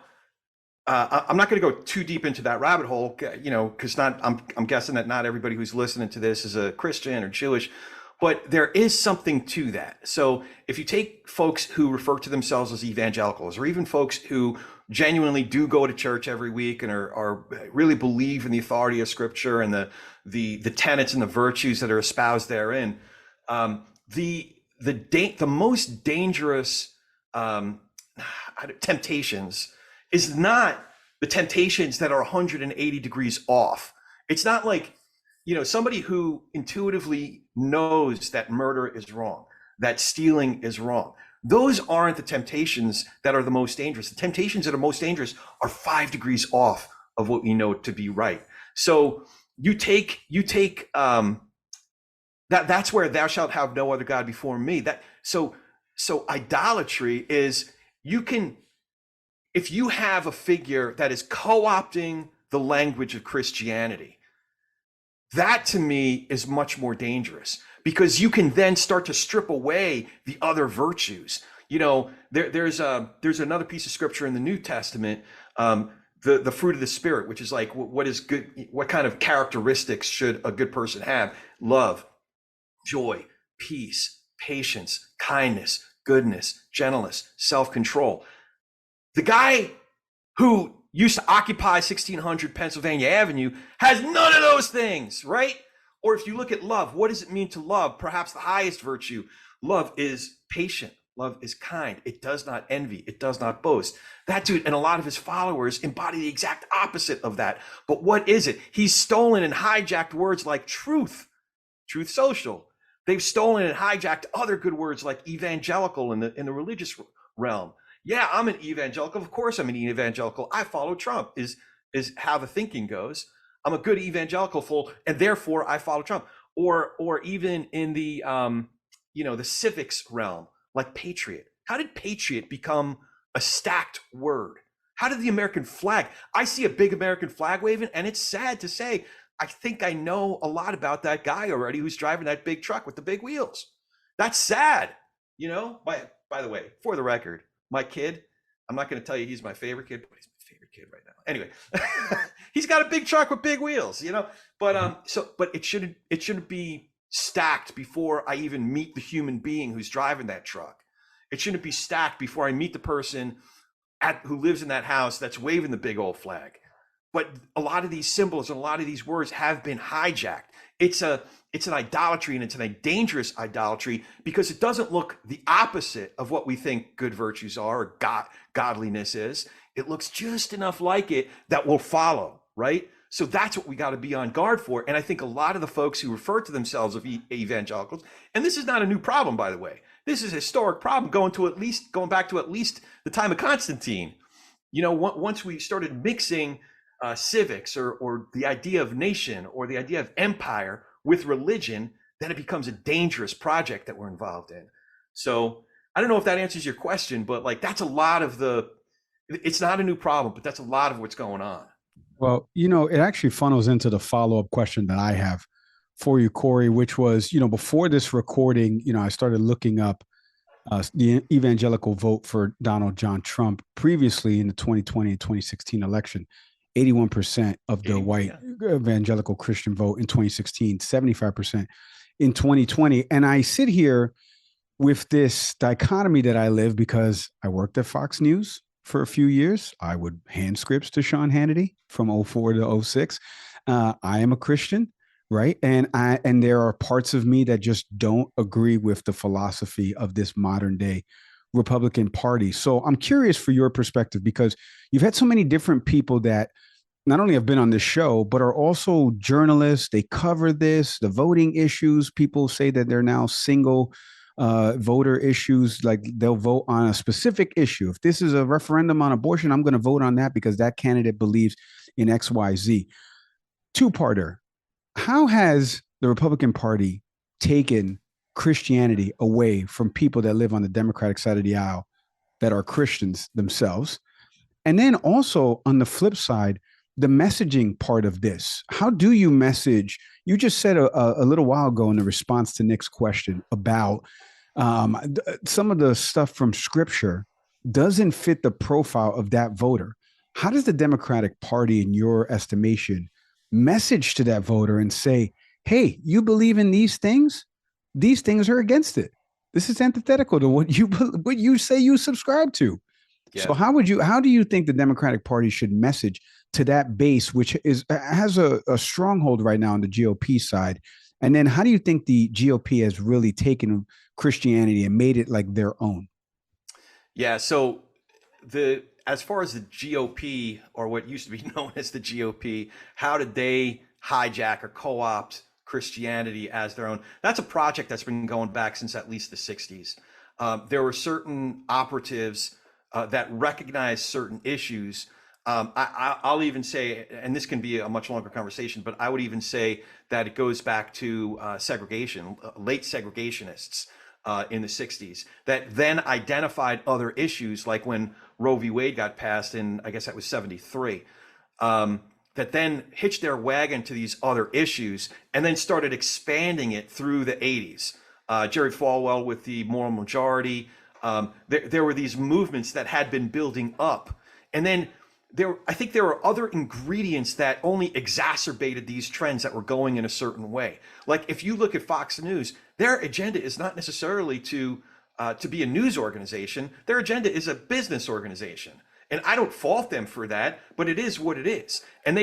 I'm not going to go too deep into that rabbit hole, because I'm guessing that not everybody who's listening to this is a Christian or Jewish, but there is something to that. So if you take folks who refer to themselves as evangelicals, or even folks who genuinely do go to church every week and are really believe in the authority of Scripture and the tenets and the virtues that are espoused therein, the most dangerous temptations is not the temptations that are 180 degrees off. It's not like, somebody who intuitively knows that murder is wrong, that stealing is wrong. Those aren't the temptations that are the most dangerous. The temptations that are most dangerous are 5 degrees off of what we know to be right. So you take that's where thou shalt have no other God before me. So idolatry is if you have a figure that is co-opting the language of Christianity, that to me is much more dangerous, because you can then start to strip away the other virtues. There's another piece of scripture in the New Testament, the fruit of the Spirit, which is like, what is good? What kind of characteristics should a good person have? Love, joy, peace, patience, kindness, goodness, gentleness, self-control. The guy who used to occupy 1600 Pennsylvania Avenue has none of those things, right? Or if you look at love, what does it mean to love? Perhaps the highest virtue. Love is patient. Love is kind. It does not envy. It does not boast. That dude and a lot of his followers embody the exact opposite of that. But what is it? He's stolen and hijacked words like truth social. They've stolen and hijacked other good words like evangelical in the religious realm. Yeah, I'm an evangelical. Of course I'm an evangelical. I follow Trump is how the thinking goes. I'm a good evangelical and therefore I follow Trump. Or even in the the civics realm, like patriot. How did patriot become a stacked word? How did the American flag? I see a big American flag waving, and it's sad to say, I think I know a lot about that guy already who's driving that big truck with the big wheels. That's sad. By the way, for the record, my kid, I'm not going to tell you he's my favorite kid, but he's my favorite kid right now. Anyway, he's got a big truck with big wheels, but but it shouldn't be stacked before I even meet the human being who's driving that truck. It shouldn't be stacked before I meet the person who lives in that house that's waving the big old flag. But a lot of these symbols and a lot of these words have been hijacked. It's an idolatry, and it's a dangerous idolatry, because it doesn't look the opposite of what we think good virtues are or godliness is. It looks just enough like it that we'll follow, right? So that's what we got to be on guard for. And I think a lot of the folks who refer to themselves as evangelicals, and this is not a new problem, by the way, this is a historic problem going back to at least the time of Constantine. Once we started mixing civics or the idea of nation or the idea of empire with religion, then it becomes a dangerous project that we're involved in. So I don't know if that answers your question, but that's a lot of it's not a new problem, but that's a lot of what's going on. Well, it actually funnels into the follow-up question that I have for you, Corey, which was, before this recording, I started looking up the evangelical vote for Donald John Trump previously in the 2020 and 2016 election. 81% of the white evangelical Christian vote in 2016, 75% in 2020. And I sit here with this dichotomy that I live because I worked at Fox News for a few years. I would hand scripts to Sean Hannity from 2004 to 2006. I am a Christian, right? And there are parts of me that just don't agree with the philosophy of this modern day Republican Party. So I'm curious for your perspective, because you've had so many different people that not only have been on this show, but are also journalists. They cover this, the voting issues. People say that they're now single voter issues, like they'll vote on a specific issue. If this is a referendum on abortion, I'm going to vote on that because that candidate believes in X, Y, Z. Two-parter. How has the Republican Party taken Christianity away from people that live on the Democratic side of the aisle that are Christians themselves? And then also on the flip side, the messaging part of this. How do you message? You just said a little while ago in the response to Nick's question about some of the stuff from Scripture doesn't fit the profile of that voter. How does the Democratic Party, in your estimation, message to that voter and say, hey, you believe in these things? These things are against it. This is antithetical to what you say you subscribe to. Yeah. So how do you think the Democratic Party should message to that base, which has a stronghold right now on the GOP side? And then how do you think the GOP has really taken Christianity and made it like their own? Yeah. So as far as the GOP, or what used to be known as the GOP, how did they hijack or co-opt Christianity as their own? That's a project that's been going back since at least the 60s. There were certain operatives that recognized certain issues. I'll even say, and this can be a much longer conversation, but I would even say that it goes back to segregation, late segregationists in the 60s, that then identified other issues, like when Roe v. Wade got passed in, I guess that was 73, that then hitched their wagon to these other issues and then started expanding it through the 80s. Jerry Falwell with the moral majority. There were these movements that had been building up. And then I think there were other ingredients that only exacerbated these trends that were going in a certain way. Like if you look at Fox News, their agenda is not necessarily to be a news organization. Their agenda is a business organization. And I don't fault them for that, but it is what it is. And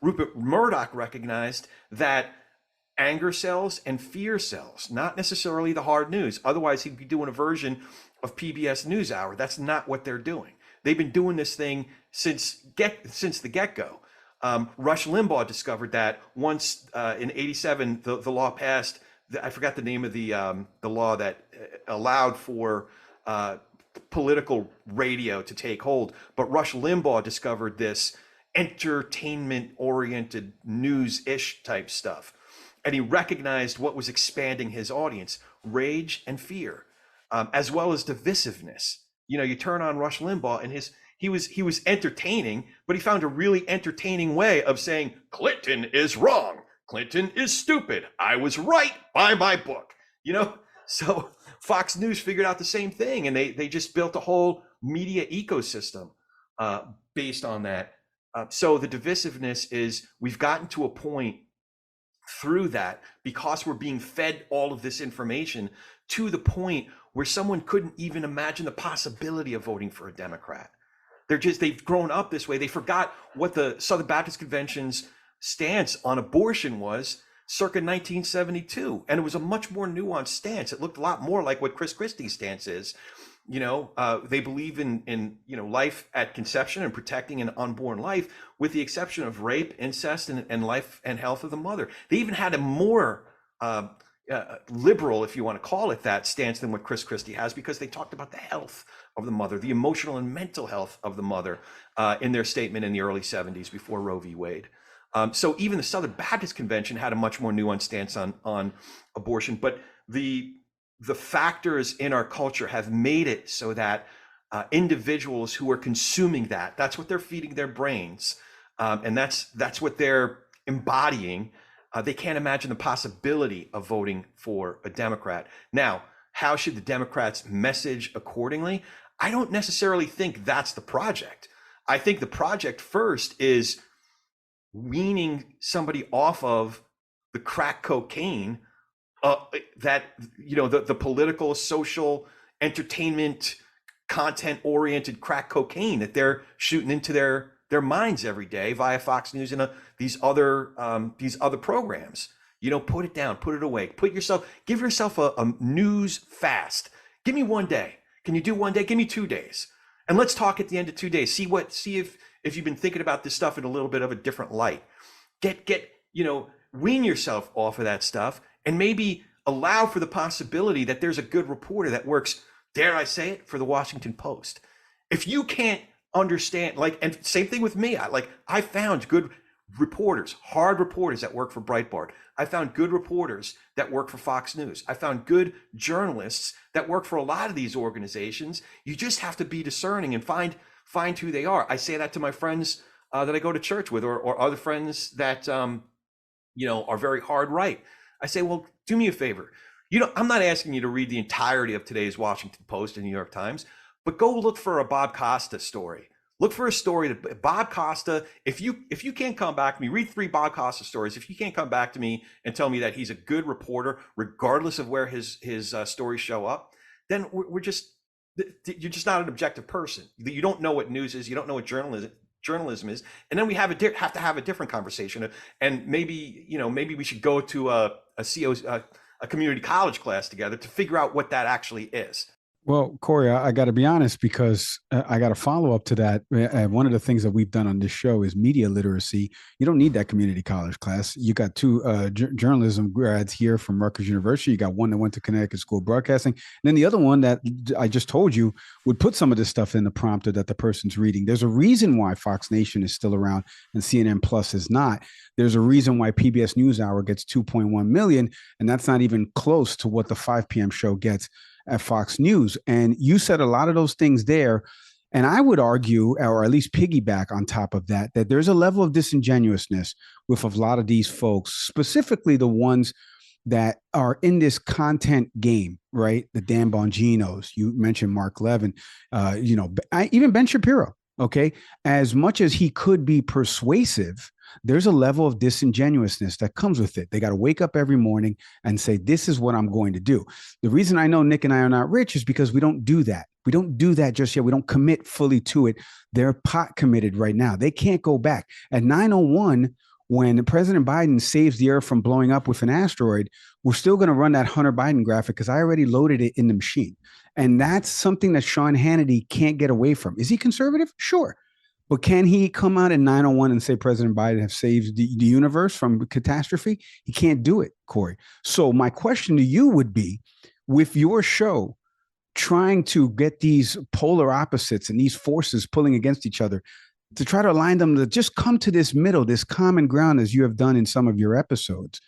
Rupert Murdoch recognized that anger sells and fear sells, not necessarily the hard news. Otherwise, he'd be doing a version of PBS NewsHour. That's not what they're doing. They've been doing this thing since the get-go. Rush Limbaugh discovered that once in '87, the law passed. I forgot the name of the law that allowed for political radio to take hold. But Rush Limbaugh discovered this entertainment-oriented news-ish type stuff. And he recognized what was expanding his audience: rage and fear, as well as divisiveness. You turn on Rush Limbaugh and he was entertaining, but he found a really entertaining way of saying Clinton is wrong, Clinton is stupid, I was right by my book. So Fox News figured out the same thing, and they just built a whole media ecosystem based on that. So the divisiveness is we've gotten to a point through that because we're being fed all of this information to the point where someone couldn't even imagine the possibility of voting for a Democrat. They've grown up this way. They forgot what the Southern Baptist Convention's stance on abortion was circa 1972. And it was a much more nuanced stance. It looked a lot more like what Chris Christie's stance is. They believe in life at conception and protecting an unborn life, with the exception of rape, incest, and life and health of the mother. They even had a more liberal, if you want to call it that, stance than what Chris Christie has, because they talked about the health of the mother, the emotional and mental health of the mother in their statement in the early 70s before Roe v. Wade. So even the Southern Baptist Convention had a much more nuanced stance on abortion. But the factors in our culture have made it so that individuals who are consuming that's what they're feeding their brains, and that's what they're embodying. They can't imagine the possibility of voting for a Democrat. Now, how should the Democrats message accordingly? I don't necessarily think that's the project. I think the project first is weaning somebody off of the crack cocaine that the political, social, entertainment, content-oriented crack cocaine that they're shooting into their minds every day via Fox News and these other programs. Put it down, put it away, give yourself a news fast. Give me 1 day. Can you do 1 day? Give me 2 days, and let's talk at the end of 2 days. See if you've been thinking about this stuff in a little bit of a different light. Wean yourself off of that stuff, and maybe allow for the possibility that there's a good reporter that works, dare I say it, for the Washington Post. If you can't understand, and same thing with me, I found good reporters, hard reporters that work for Breitbart. I found good reporters that work for Fox News. I found good journalists that work for a lot of these organizations. You just have to be discerning and find who they are. I say that to my friends that I go to church with, or other friends that are very hard right. I say, well, do me a favor. I'm not asking you to read the entirety of today's Washington Post and New York Times, but go look for a Bob Costa story. Look for a story that Bob Costa, if you can't come back to me, read 3 Bob Costa stories. If you can't come back to me and tell me that he's a good reporter, regardless of where his stories show up, then you're just not an objective person. You don't know what news is. You don't know what journalism is. And then we have to have a different conversation. And maybe we should go to a community college class together to figure out what that actually is. Well, Corey, I got to be honest, because I got to follow up to that. One of the things that we've done on this show is media literacy. You don't need that community college class. You got 2 journalism grads here from Rutgers University. You got one that went to Connecticut School of Broadcasting. And then the other one that I just told you would put some of this stuff in the prompter that the person's reading. There's a reason why Fox Nation is still around and CNN Plus is not. There's a reason why PBS NewsHour gets 2.1 million, and that's not even close to what the 5 p.m. show gets at Fox News. And you said a lot of those things there. And I would argue, or at least piggyback on top of that, that there's a level of disingenuousness with a lot of these folks, specifically the ones that are in this content game, right? The Dan Bonginos, you mentioned Mark Levin, even Ben Shapiro. Okay. As much as he could be persuasive, there's a level of disingenuousness that comes with it. They got to wake up every morning and say, this is what I'm going to do. The reason I know Nick and I are not rich is because we don't do that. We don't do that just yet. We don't commit fully to it. They're pot committed right now. They can't go back. At 9:01, when President Biden saves the earth from blowing up with an asteroid, we're still going to run that Hunter Biden graphic because I already loaded it in the machine. And that's something that Sean Hannity can't get away from. Is he conservative? Sure. But can he come out at 9:01 and say President Biden has saved the universe from catastrophe? He can't do it, Corey. So my question to you would be, with your show trying to get these polar opposites and these forces pulling against each other, to try to align them to just come to this middle, this common ground, as you have done in some of your episodes,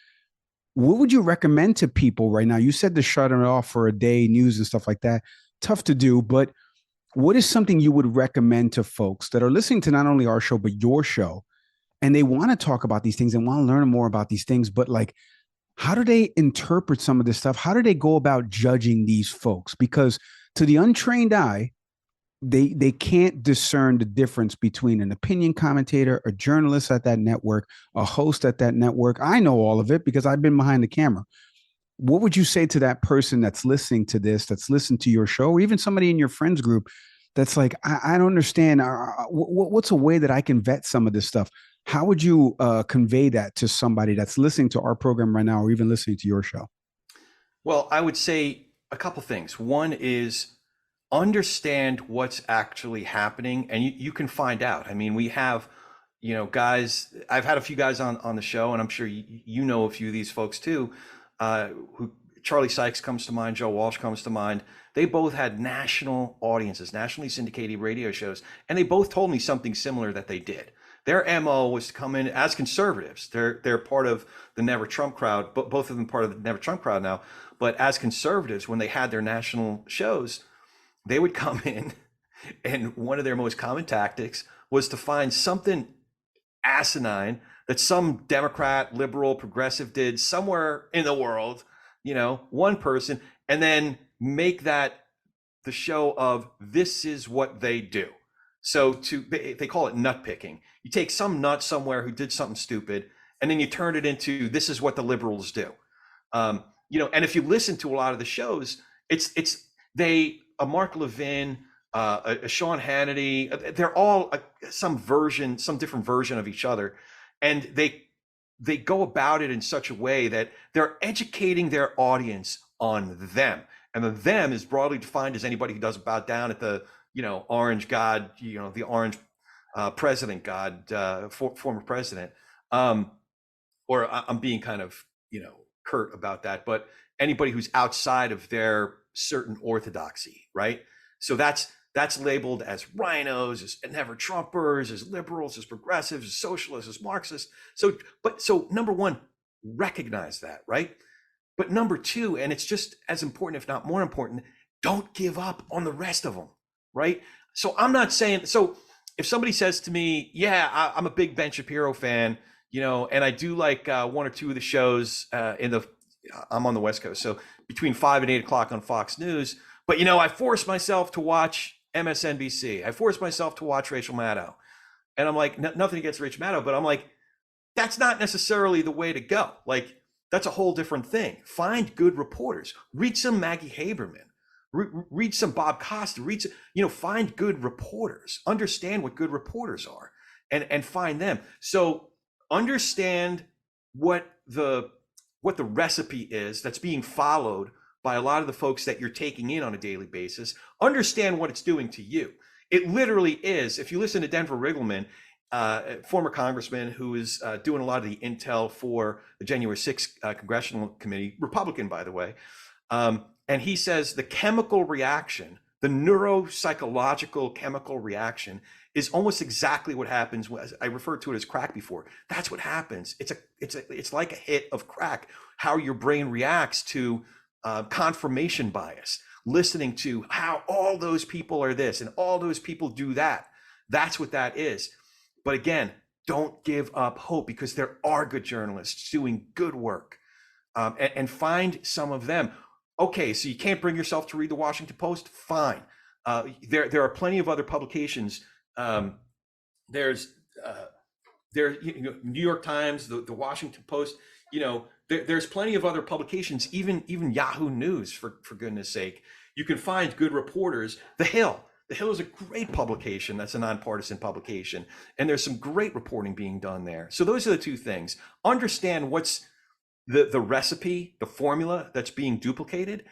what would you recommend to people right now? You said to shut it off for a day, news and stuff like that. Tough to do, but what is something you would recommend to folks that are listening to not only our show, but your show, and they want to talk about these things and want to learn more about these things, but like, how do they interpret some of this stuff? How do they go about judging these folks? Because to the untrained eye, they can't discern the difference between an opinion commentator, a journalist at that network, a host at that network. I know all of it because I've been behind the camera. What would you say to that person that's listening to this, that's listened to your show, or even somebody in your friends group that's like, I don't understand. What's a way that I can vet some of this stuff? How would you convey that to somebody that's listening to our program right now, or even listening to your show? Well, I would say a couple things. One is understand what's actually happening, and you can find out. I mean, we have, guys, I've had a few guys on the show, and I'm sure you know a few of these folks too, who Charlie Sykes comes to mind, Joe Walsh comes to mind. They both had national audiences, nationally syndicated radio shows, and they both told me something similar that they did. Their MO was to come in as conservatives. They're part of the Never Trump crowd, but both of them part of the Never Trump crowd now. But as conservatives, when they had their national shows, they would come in, and one of their most common tactics was to find something asinine that some Democrat, liberal, progressive did somewhere in the world, one person, and then make that the show of this is what they do. So they call it nut picking. You take some nut somewhere who did something stupid, and then you turn it into this is what the liberals do. And if you listen to a lot of the shows, a Mark Levin, a Sean Hannity, they're all some different version of each other, and they go about it in such a way that they're educating their audience on them, and the them is broadly defined as anybody who doesn't bow down at the orange god, the orange president god, former president, or I'm being kind of curt about that, but anybody who's outside of their certain orthodoxy, right? So that's labeled as rhinos, as never Trumpers, as liberals, as progressives, as socialists, as Marxists. So number one, recognize that, right? But number two, and it's just as important, if not more important, don't give up on the rest of them, right? So I'm not saying, so if somebody says to me, yeah, I'm a big Ben Shapiro fan, and I do like one or two of the shows I'm on the West Coast, so between 5 and 8 o'clock on Fox News, but I forced myself to watch MSNBC. I forced myself to watch Rachel Maddow. And I'm like, nothing against Rachel Maddow, but I'm like, that's not necessarily the way to go. Like, that's a whole different thing. Find good reporters. Read some Maggie Haberman. Read some Bob Costa. Find good reporters. Understand what good reporters are, and find them. So understand what the recipe is that's being followed by a lot of the folks that you're taking in on a daily basis. Understand what it's doing to you. It literally is. If you listen to Denver Riggleman, former congressman who is doing a lot of the intel for the January 6th Congressional Committee, Republican, by the way, and he says the chemical reaction, the neuropsychological chemical reaction, is almost exactly what happens. I referred to it as crack before. That's what happens. It's like a hit of crack. How your brain reacts to confirmation bias, listening to how all those people are this and all those people do that. That's what that is. But again, don't give up hope, because there are good journalists doing good work, and find some of them. Okay, so you can't bring yourself to read the Washington Post? Fine. There are plenty of other publications. There's New York Times, the Washington Post. There's plenty of other publications, even Yahoo News, for goodness sake. You can find good reporters. The Hill is a great publication. That's a nonpartisan publication, and there's some great reporting being done there. So those are the two things. Understand what's the recipe, the formula that's being duplicated,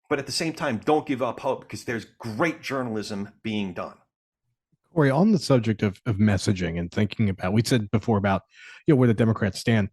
but at the same time, don't give up hope, because there's great journalism being done. Corey, on the subject of messaging and thinking about, we said before about where the Democrats stand.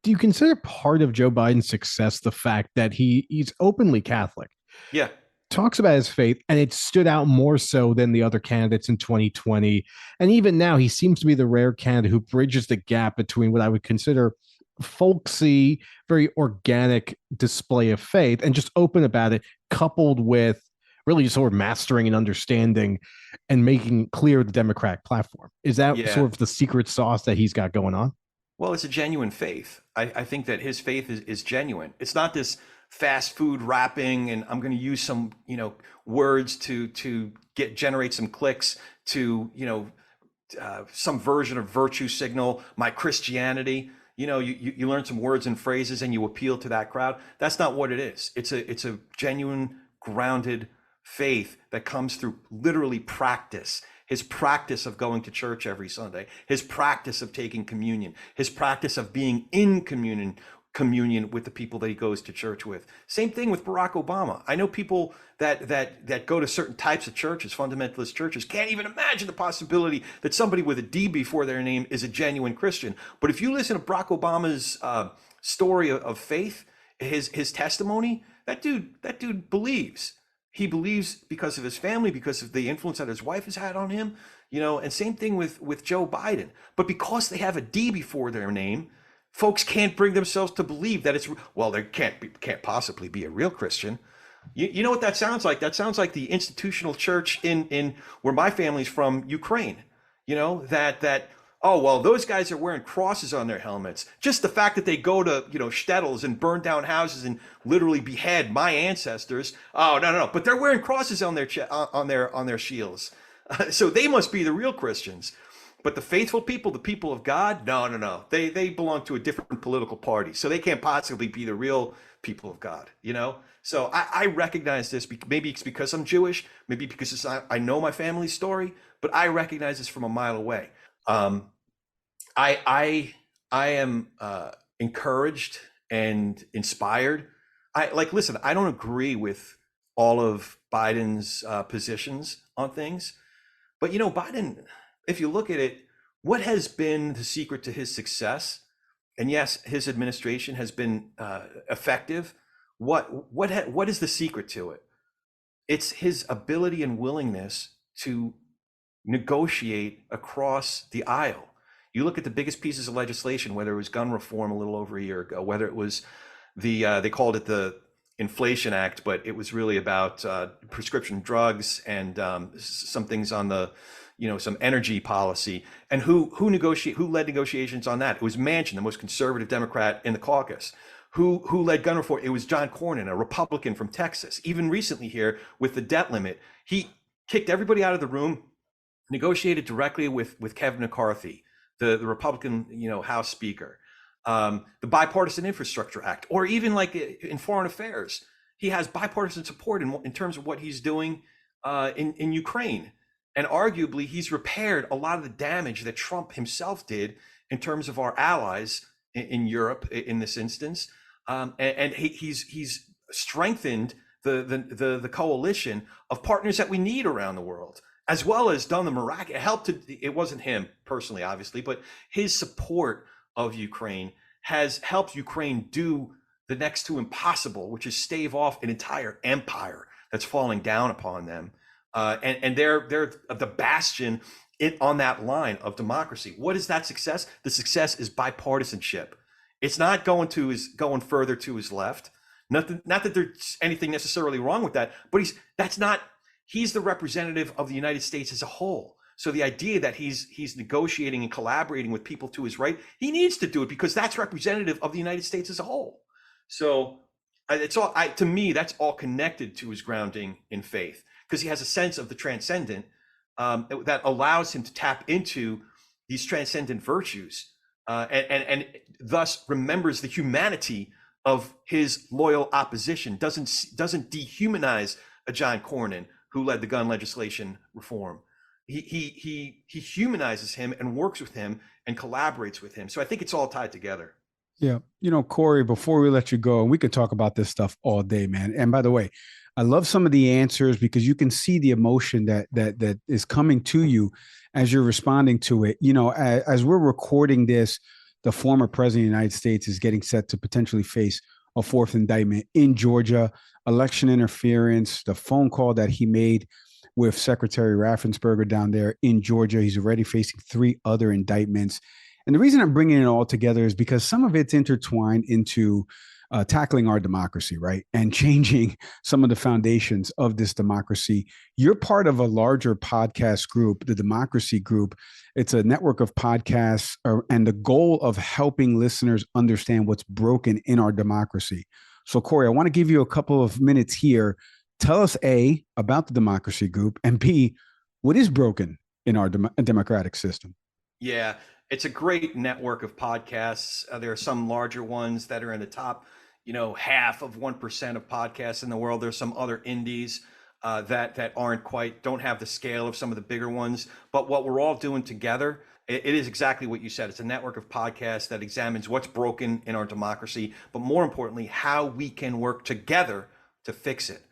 Do you consider part of Joe Biden's success the fact that he's openly Catholic? Yeah. Talks about his faith, and it stood out more so than the other candidates in 2020. And even now, he seems to be the rare candidate who bridges the gap between what I would consider folksy, very organic display of faith and just open about it, coupled with really just sort of mastering and understanding and making clear the Democratic platform. Is that sort of the secret sauce that he's got going on? Well, it's a genuine faith. I think that his faith is genuine. It's not this fast food rapping, and I'm going to use some, words to generate some clicks to, some version of virtue signal my Christianity. You learn some words and phrases and you appeal to that crowd. That's not what it is. It's a genuine, grounded faith that comes through literally practice. His practice of going to church every Sunday, his practice of taking communion, his practice of being in communion with the people that he goes to church with. Same thing with Barack Obama. I know people that go to certain types of churches, fundamentalist churches, can't even imagine the possibility that somebody with a D before their name is a genuine Christian. But if you listen to Barack Obama's story of faith, his testimony, that dude believes. He believes because of his family, because of the influence that his wife has had on him, and same thing with Joe Biden. But because they have a D before their name, folks can't bring themselves to believe that they can't possibly be a real Christian. You know what that sounds like? That sounds like the institutional church in where my family's from, Ukraine. Oh, well, those guys are wearing crosses on their helmets. Just the fact that they go to, shtetls and burn down houses and literally behead my ancestors. Oh, no. But they're wearing crosses on their shields. So they must be the real Christians. But the faithful people, the people of God, no. They belong to a different political party. So they can't possibly be the real people of God, So I recognize this. Maybe it's because I'm Jewish. Maybe because I know my family's story. But I recognize this from a mile away. I am encouraged and inspired. Listen, I don't agree with all of Biden's positions on things, but Biden, if you look at it, what has been the secret to his success? And yes, his administration has been effective. What is the secret to it? It's his ability and willingness to negotiate across the aisle. You look at the biggest pieces of legislation, whether it was gun reform a little over a year ago, whether it was they called it the Inflation Act, but it was really about prescription drugs and some things on the, some energy policy. And who led negotiations on that? It was Manchin, the most conservative Democrat in the caucus. Who led gun reform? It was John Cornyn, a Republican from Texas. Even recently here with the debt limit, he kicked everybody out of the room, negotiated directly with Kevin McCarthy, the Republican, House Speaker, the Bipartisan Infrastructure Act, or even like in foreign affairs, he has bipartisan support in terms of what he's doing in Ukraine. And arguably, he's repaired a lot of the damage that Trump himself did in terms of our allies in Europe in this instance. And he's strengthened the coalition of partners that we need around the world, as well as done the miraculous. It wasn't him personally, obviously, but his support of Ukraine has helped Ukraine do the next to impossible, which is stave off an entire empire that's falling down upon them. And they're the bastion on that line of democracy. What is that success? The success is bipartisanship. It's not going further to his left. Not that there's anything necessarily wrong with that, but he's the representative of the United States as a whole. So the idea that he's negotiating and collaborating with people to his right, he needs to do it because that's representative of the United States as a whole. So to me, that's all connected to his grounding in faith, because he has a sense of the transcendent that allows him to tap into these transcendent virtues and thus remembers the humanity of his loyal opposition, doesn't dehumanize a John Cornyn who led the gun legislation reform. He humanizes him and works with him and collaborates with him. So I think it's all tied together. Yeah. Corey, before we let you go, and we could talk about this stuff all day, man. And by the way, I love some of the answers because you can see the emotion that is coming to you as you're responding to it. As we're recording this, the former president of the United States is getting set to potentially face a fourth indictment in Georgia, election interference, the phone call that he made with Secretary Raffensperger down there in Georgia. He's already facing 3 other indictments. And the reason I'm bringing it all together is because some of it's intertwined into tackling our democracy, right? And changing some of the foundations of this democracy. You're part of a larger podcast group, the Democracy Group. It's a network of podcasts, and the goal of helping listeners understand what's broken in our democracy. So, Corey, I want to give you a couple of minutes here. Tell us, A, about the Democracy Group, and B, what is broken in our democratic system? Yeah, it's a great network of podcasts. There are some larger ones that are in the top, half of 1% of podcasts in the world. There's some other indies that don't have the scale of some of the bigger ones. But what we're all doing together, it is exactly what you said. It's a network of podcasts that examines what's broken in our democracy, but more importantly, how we can work together to fix it.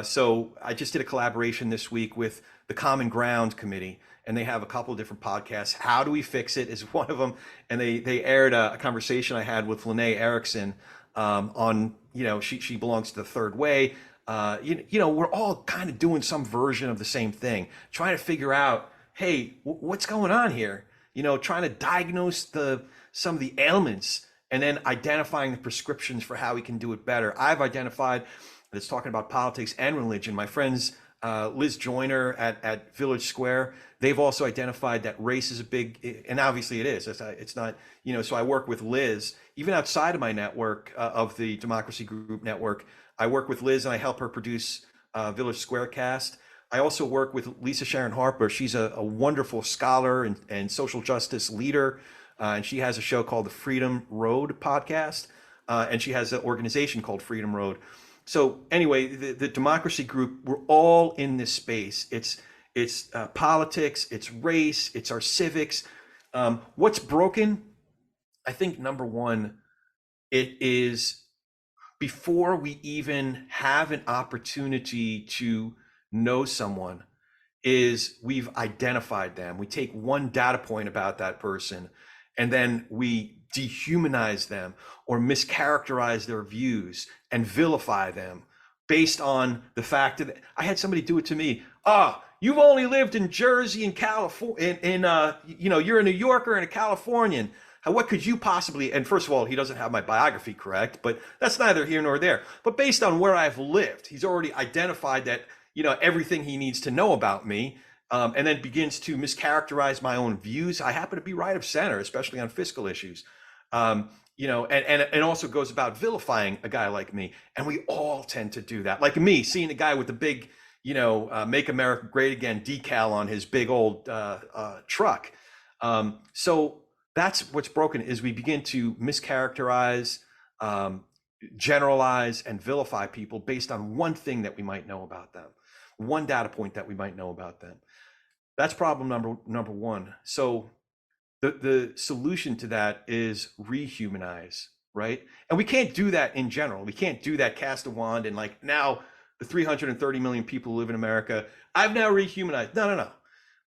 So I just did a collaboration this week with the Common Ground Committee, and they have a couple of different podcasts. How Do We Fix It is one of them. And they aired a conversation I had with Lene Erickson on, she belongs to the Third Way. We're all kind of doing some version of the same thing, trying to figure out, hey, what's going on here? Trying to diagnose some of the ailments and then identifying the prescriptions for how we can do it better. I've identified, that's talking about politics and religion. My friends, Liz Joyner at Village Square, they've also identified that race is a big, and obviously it is. It's not, so I work with Liz, even outside of my network of the Democracy Group network. I work with Liz and I help her produce Village Square Cast. I also work with Lisa Sharon Harper. She's a wonderful scholar and social justice leader. And she has a show called the Freedom Road podcast. And she has an organization called Freedom Road. So anyway, the Democracy Group, we're all in this space. It's politics, it's race, it's our civics. What's broken? I think number one, it is before we even have an opportunity to know someone, is we've identified them. We take one data point about that person and then we dehumanize them or mischaracterize their views and vilify them based on the fact that I had somebody do it to me. You've only lived in Jersey and California, you're a New Yorker and a Californian. What could you possibly, and first of all, he doesn't have my biography correct, but that's neither here nor there. But based on where I've lived, he's already identified that, everything he needs to know about me, and then begins to mischaracterize my own views. I happen to be right of center, especially on fiscal issues. And also goes about vilifying a guy like me. And we all tend to do that. Like me, seeing a guy with the big, Make America Great Again decal on his big old truck. So that's what's broken, is we begin to mischaracterize, generalize, and vilify people based on one thing that we might know about them, one data point that we might know about them. That's problem number one. So the solution to that is rehumanize, right? And we can't do that in general. We can't do that, cast a wand, and like, now the 330 million people who live in America, I've now rehumanized. No.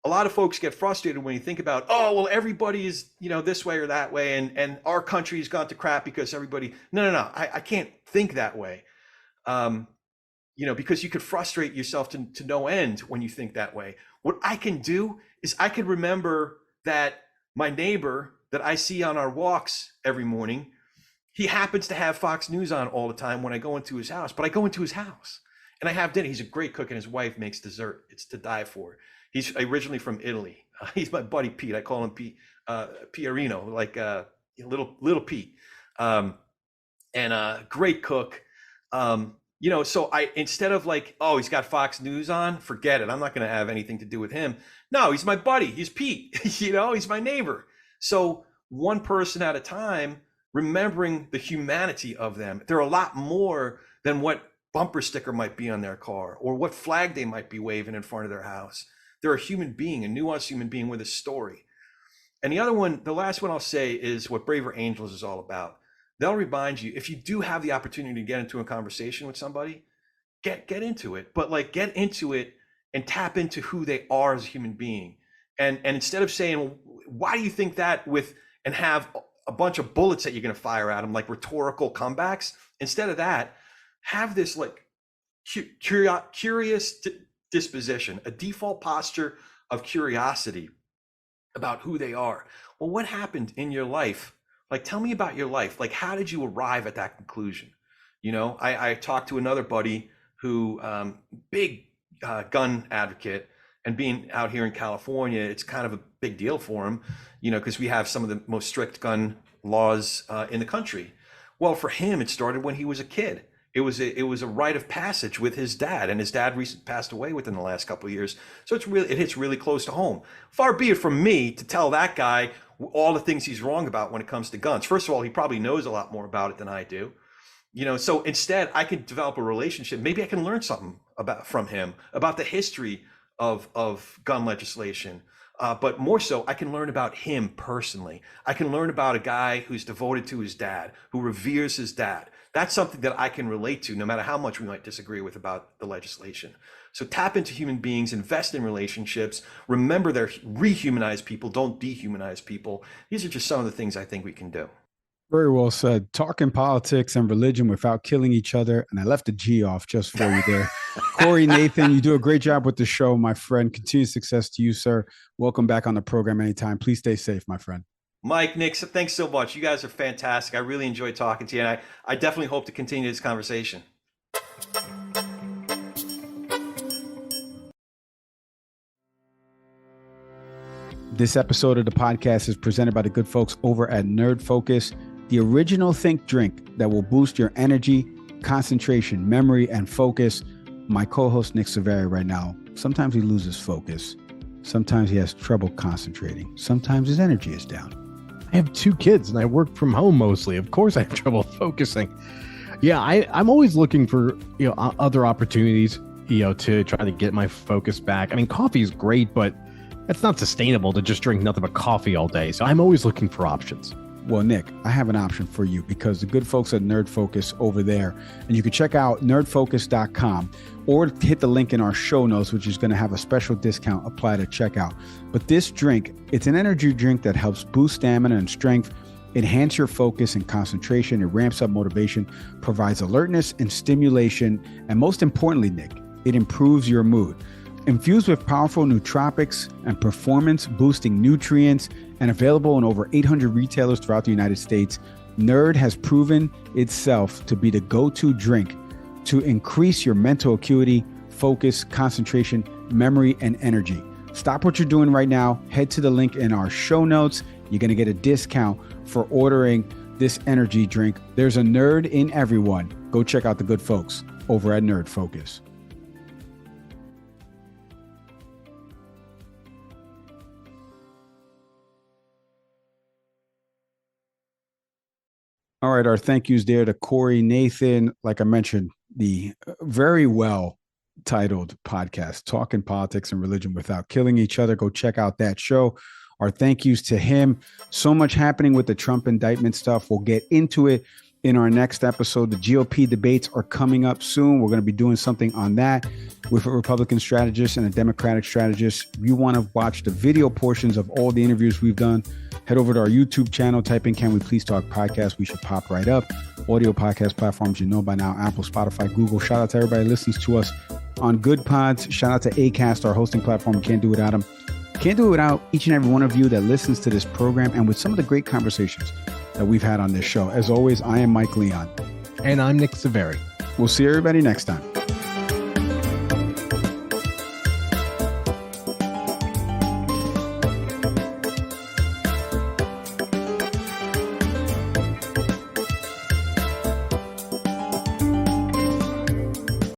A lot of folks get frustrated when you think about, everybody is, this way or that way, and our country's gone to crap because everybody. No. I can't think that way. Because you could frustrate yourself to no end when you think that way. What I can do is I can remember that my neighbor that I see on our walks every morning, he happens to have Fox News on all the time when I go into his house, but I go into his house and I have dinner. He's a great cook and his wife makes dessert. It's to die for. He's originally from Italy. He's my buddy Pete. I call him Pete, Pierino, like little Pete, and great cook. So I, instead of like, he's got Fox News on, forget it. I'm not going to have anything to do with him. No, he's my buddy. He's Pete, he's my neighbor. So one person at a time, remembering the humanity of them. They're a lot more than what bumper sticker might be on their car or what flag they might be waving in front of their house. They're a human being, a nuanced human being with a story. And the last one I'll say is what Braver Angels is all about. They'll remind you, if you do have the opportunity to get into a conversation with somebody, get into it, but like get into it and tap into who they are as a human being. And instead of saying, why do you think that and have a bunch of bullets that you're going to fire at them, like rhetorical comebacks, instead of that, have this like curious disposition, a default posture of curiosity. about who they are. Well, what happened in your life? Like, tell me about your life. Like, how did you arrive at that conclusion? You know, I talked to another buddy who, big gun advocate, and being out here in California, it's kind of a big deal for him, you know, because we have some of the most strict gun laws in the country. Well, for him, it started when he was a kid. It was a rite of passage with his dad, and his dad recently passed away within the last couple of years. So it hits really close to home. Far be it from me to tell that guy all the things he's wrong about when it comes to guns. First of all, he probably knows a lot more about it than I do. You know, so instead I can develop a relationship. Maybe I can learn something from him about the history of gun legislation. But more so, I can learn about him personally. I can learn about a guy who's devoted to his dad, who reveres his dad. That's something that I can relate to, no matter how much we might disagree with about the legislation. So tap into human beings, invest in relationships, remember they're rehumanize people, don't dehumanize people. These are just some of the things I think we can do. Very well said. Talking politics and religion without killing each other. And I left a G off just for you there. Corey Nathan, you do a great job with the show, my friend. Continued success to you, sir. Welcome back on the program anytime. Please stay safe, my friend. Mike, Nick, thanks so much. You guys are fantastic. I really enjoyed talking to you, and I definitely hope to continue this conversation. This episode of the podcast is presented by the good folks over at Nerd Focus, the original think drink that will boost your energy, concentration, memory, and focus. My co-host Nick Severi right now, sometimes he loses focus. Sometimes he has trouble concentrating. Sometimes his energy is down. I have 2 kids and I work from home mostly. Of course I have trouble focusing. Yeah, I'm always looking for, other opportunities, to try to get my focus back. I mean, coffee is great, but it's not sustainable to just drink nothing but coffee all day. So I'm always looking for options. Well, Nick, I have an option for you because the good folks at Nerd Focus over there, and you can check out nerdfocus.com or hit the link in our show notes, which is going to have a special discount applied at checkout. But this drink, it's an energy drink that helps boost stamina and strength, enhance your focus and concentration. It ramps up motivation, provides alertness and stimulation, and most importantly, Nick, it improves your mood. Infused with powerful nootropics and performance-boosting nutrients and available in over 800 retailers throughout the United States, Nerd has proven itself to be the go-to drink to increase your mental acuity, focus, concentration, memory, and energy. Stop what you're doing right now. Head to the link in our show notes. You're going to get a discount for ordering this energy drink. There's a nerd in everyone. Go check out the good folks over at Nerd Focus. All right, our thank yous there to Corey Nathan. Like I mentioned, the very well titled podcast, Talking Politics and Religion Without Killing Each Other. Go check out that show. Our thank yous to him. So much happening with the Trump indictment stuff. We'll get into it in our next episode. The GOP debates are coming up soon. We're going to be doing something on that with a Republican strategist and a Democratic strategist. If you want to watch the video portions of all the interviews we've done, head over to our YouTube channel, type in Can We Please Talk Podcast. We should pop right up. Audio podcast platforms, you know by now, Apple, Spotify, Google. Shout out to everybody who listens to us on Good Pods. Shout out to Acast, our hosting platform. We can't do without them. Can't do it without each and every one of you that listens to this program and with some of the great conversations that we've had on this show. As always, I am Mike Leon. And I'm Nick Severi. We'll see everybody next time.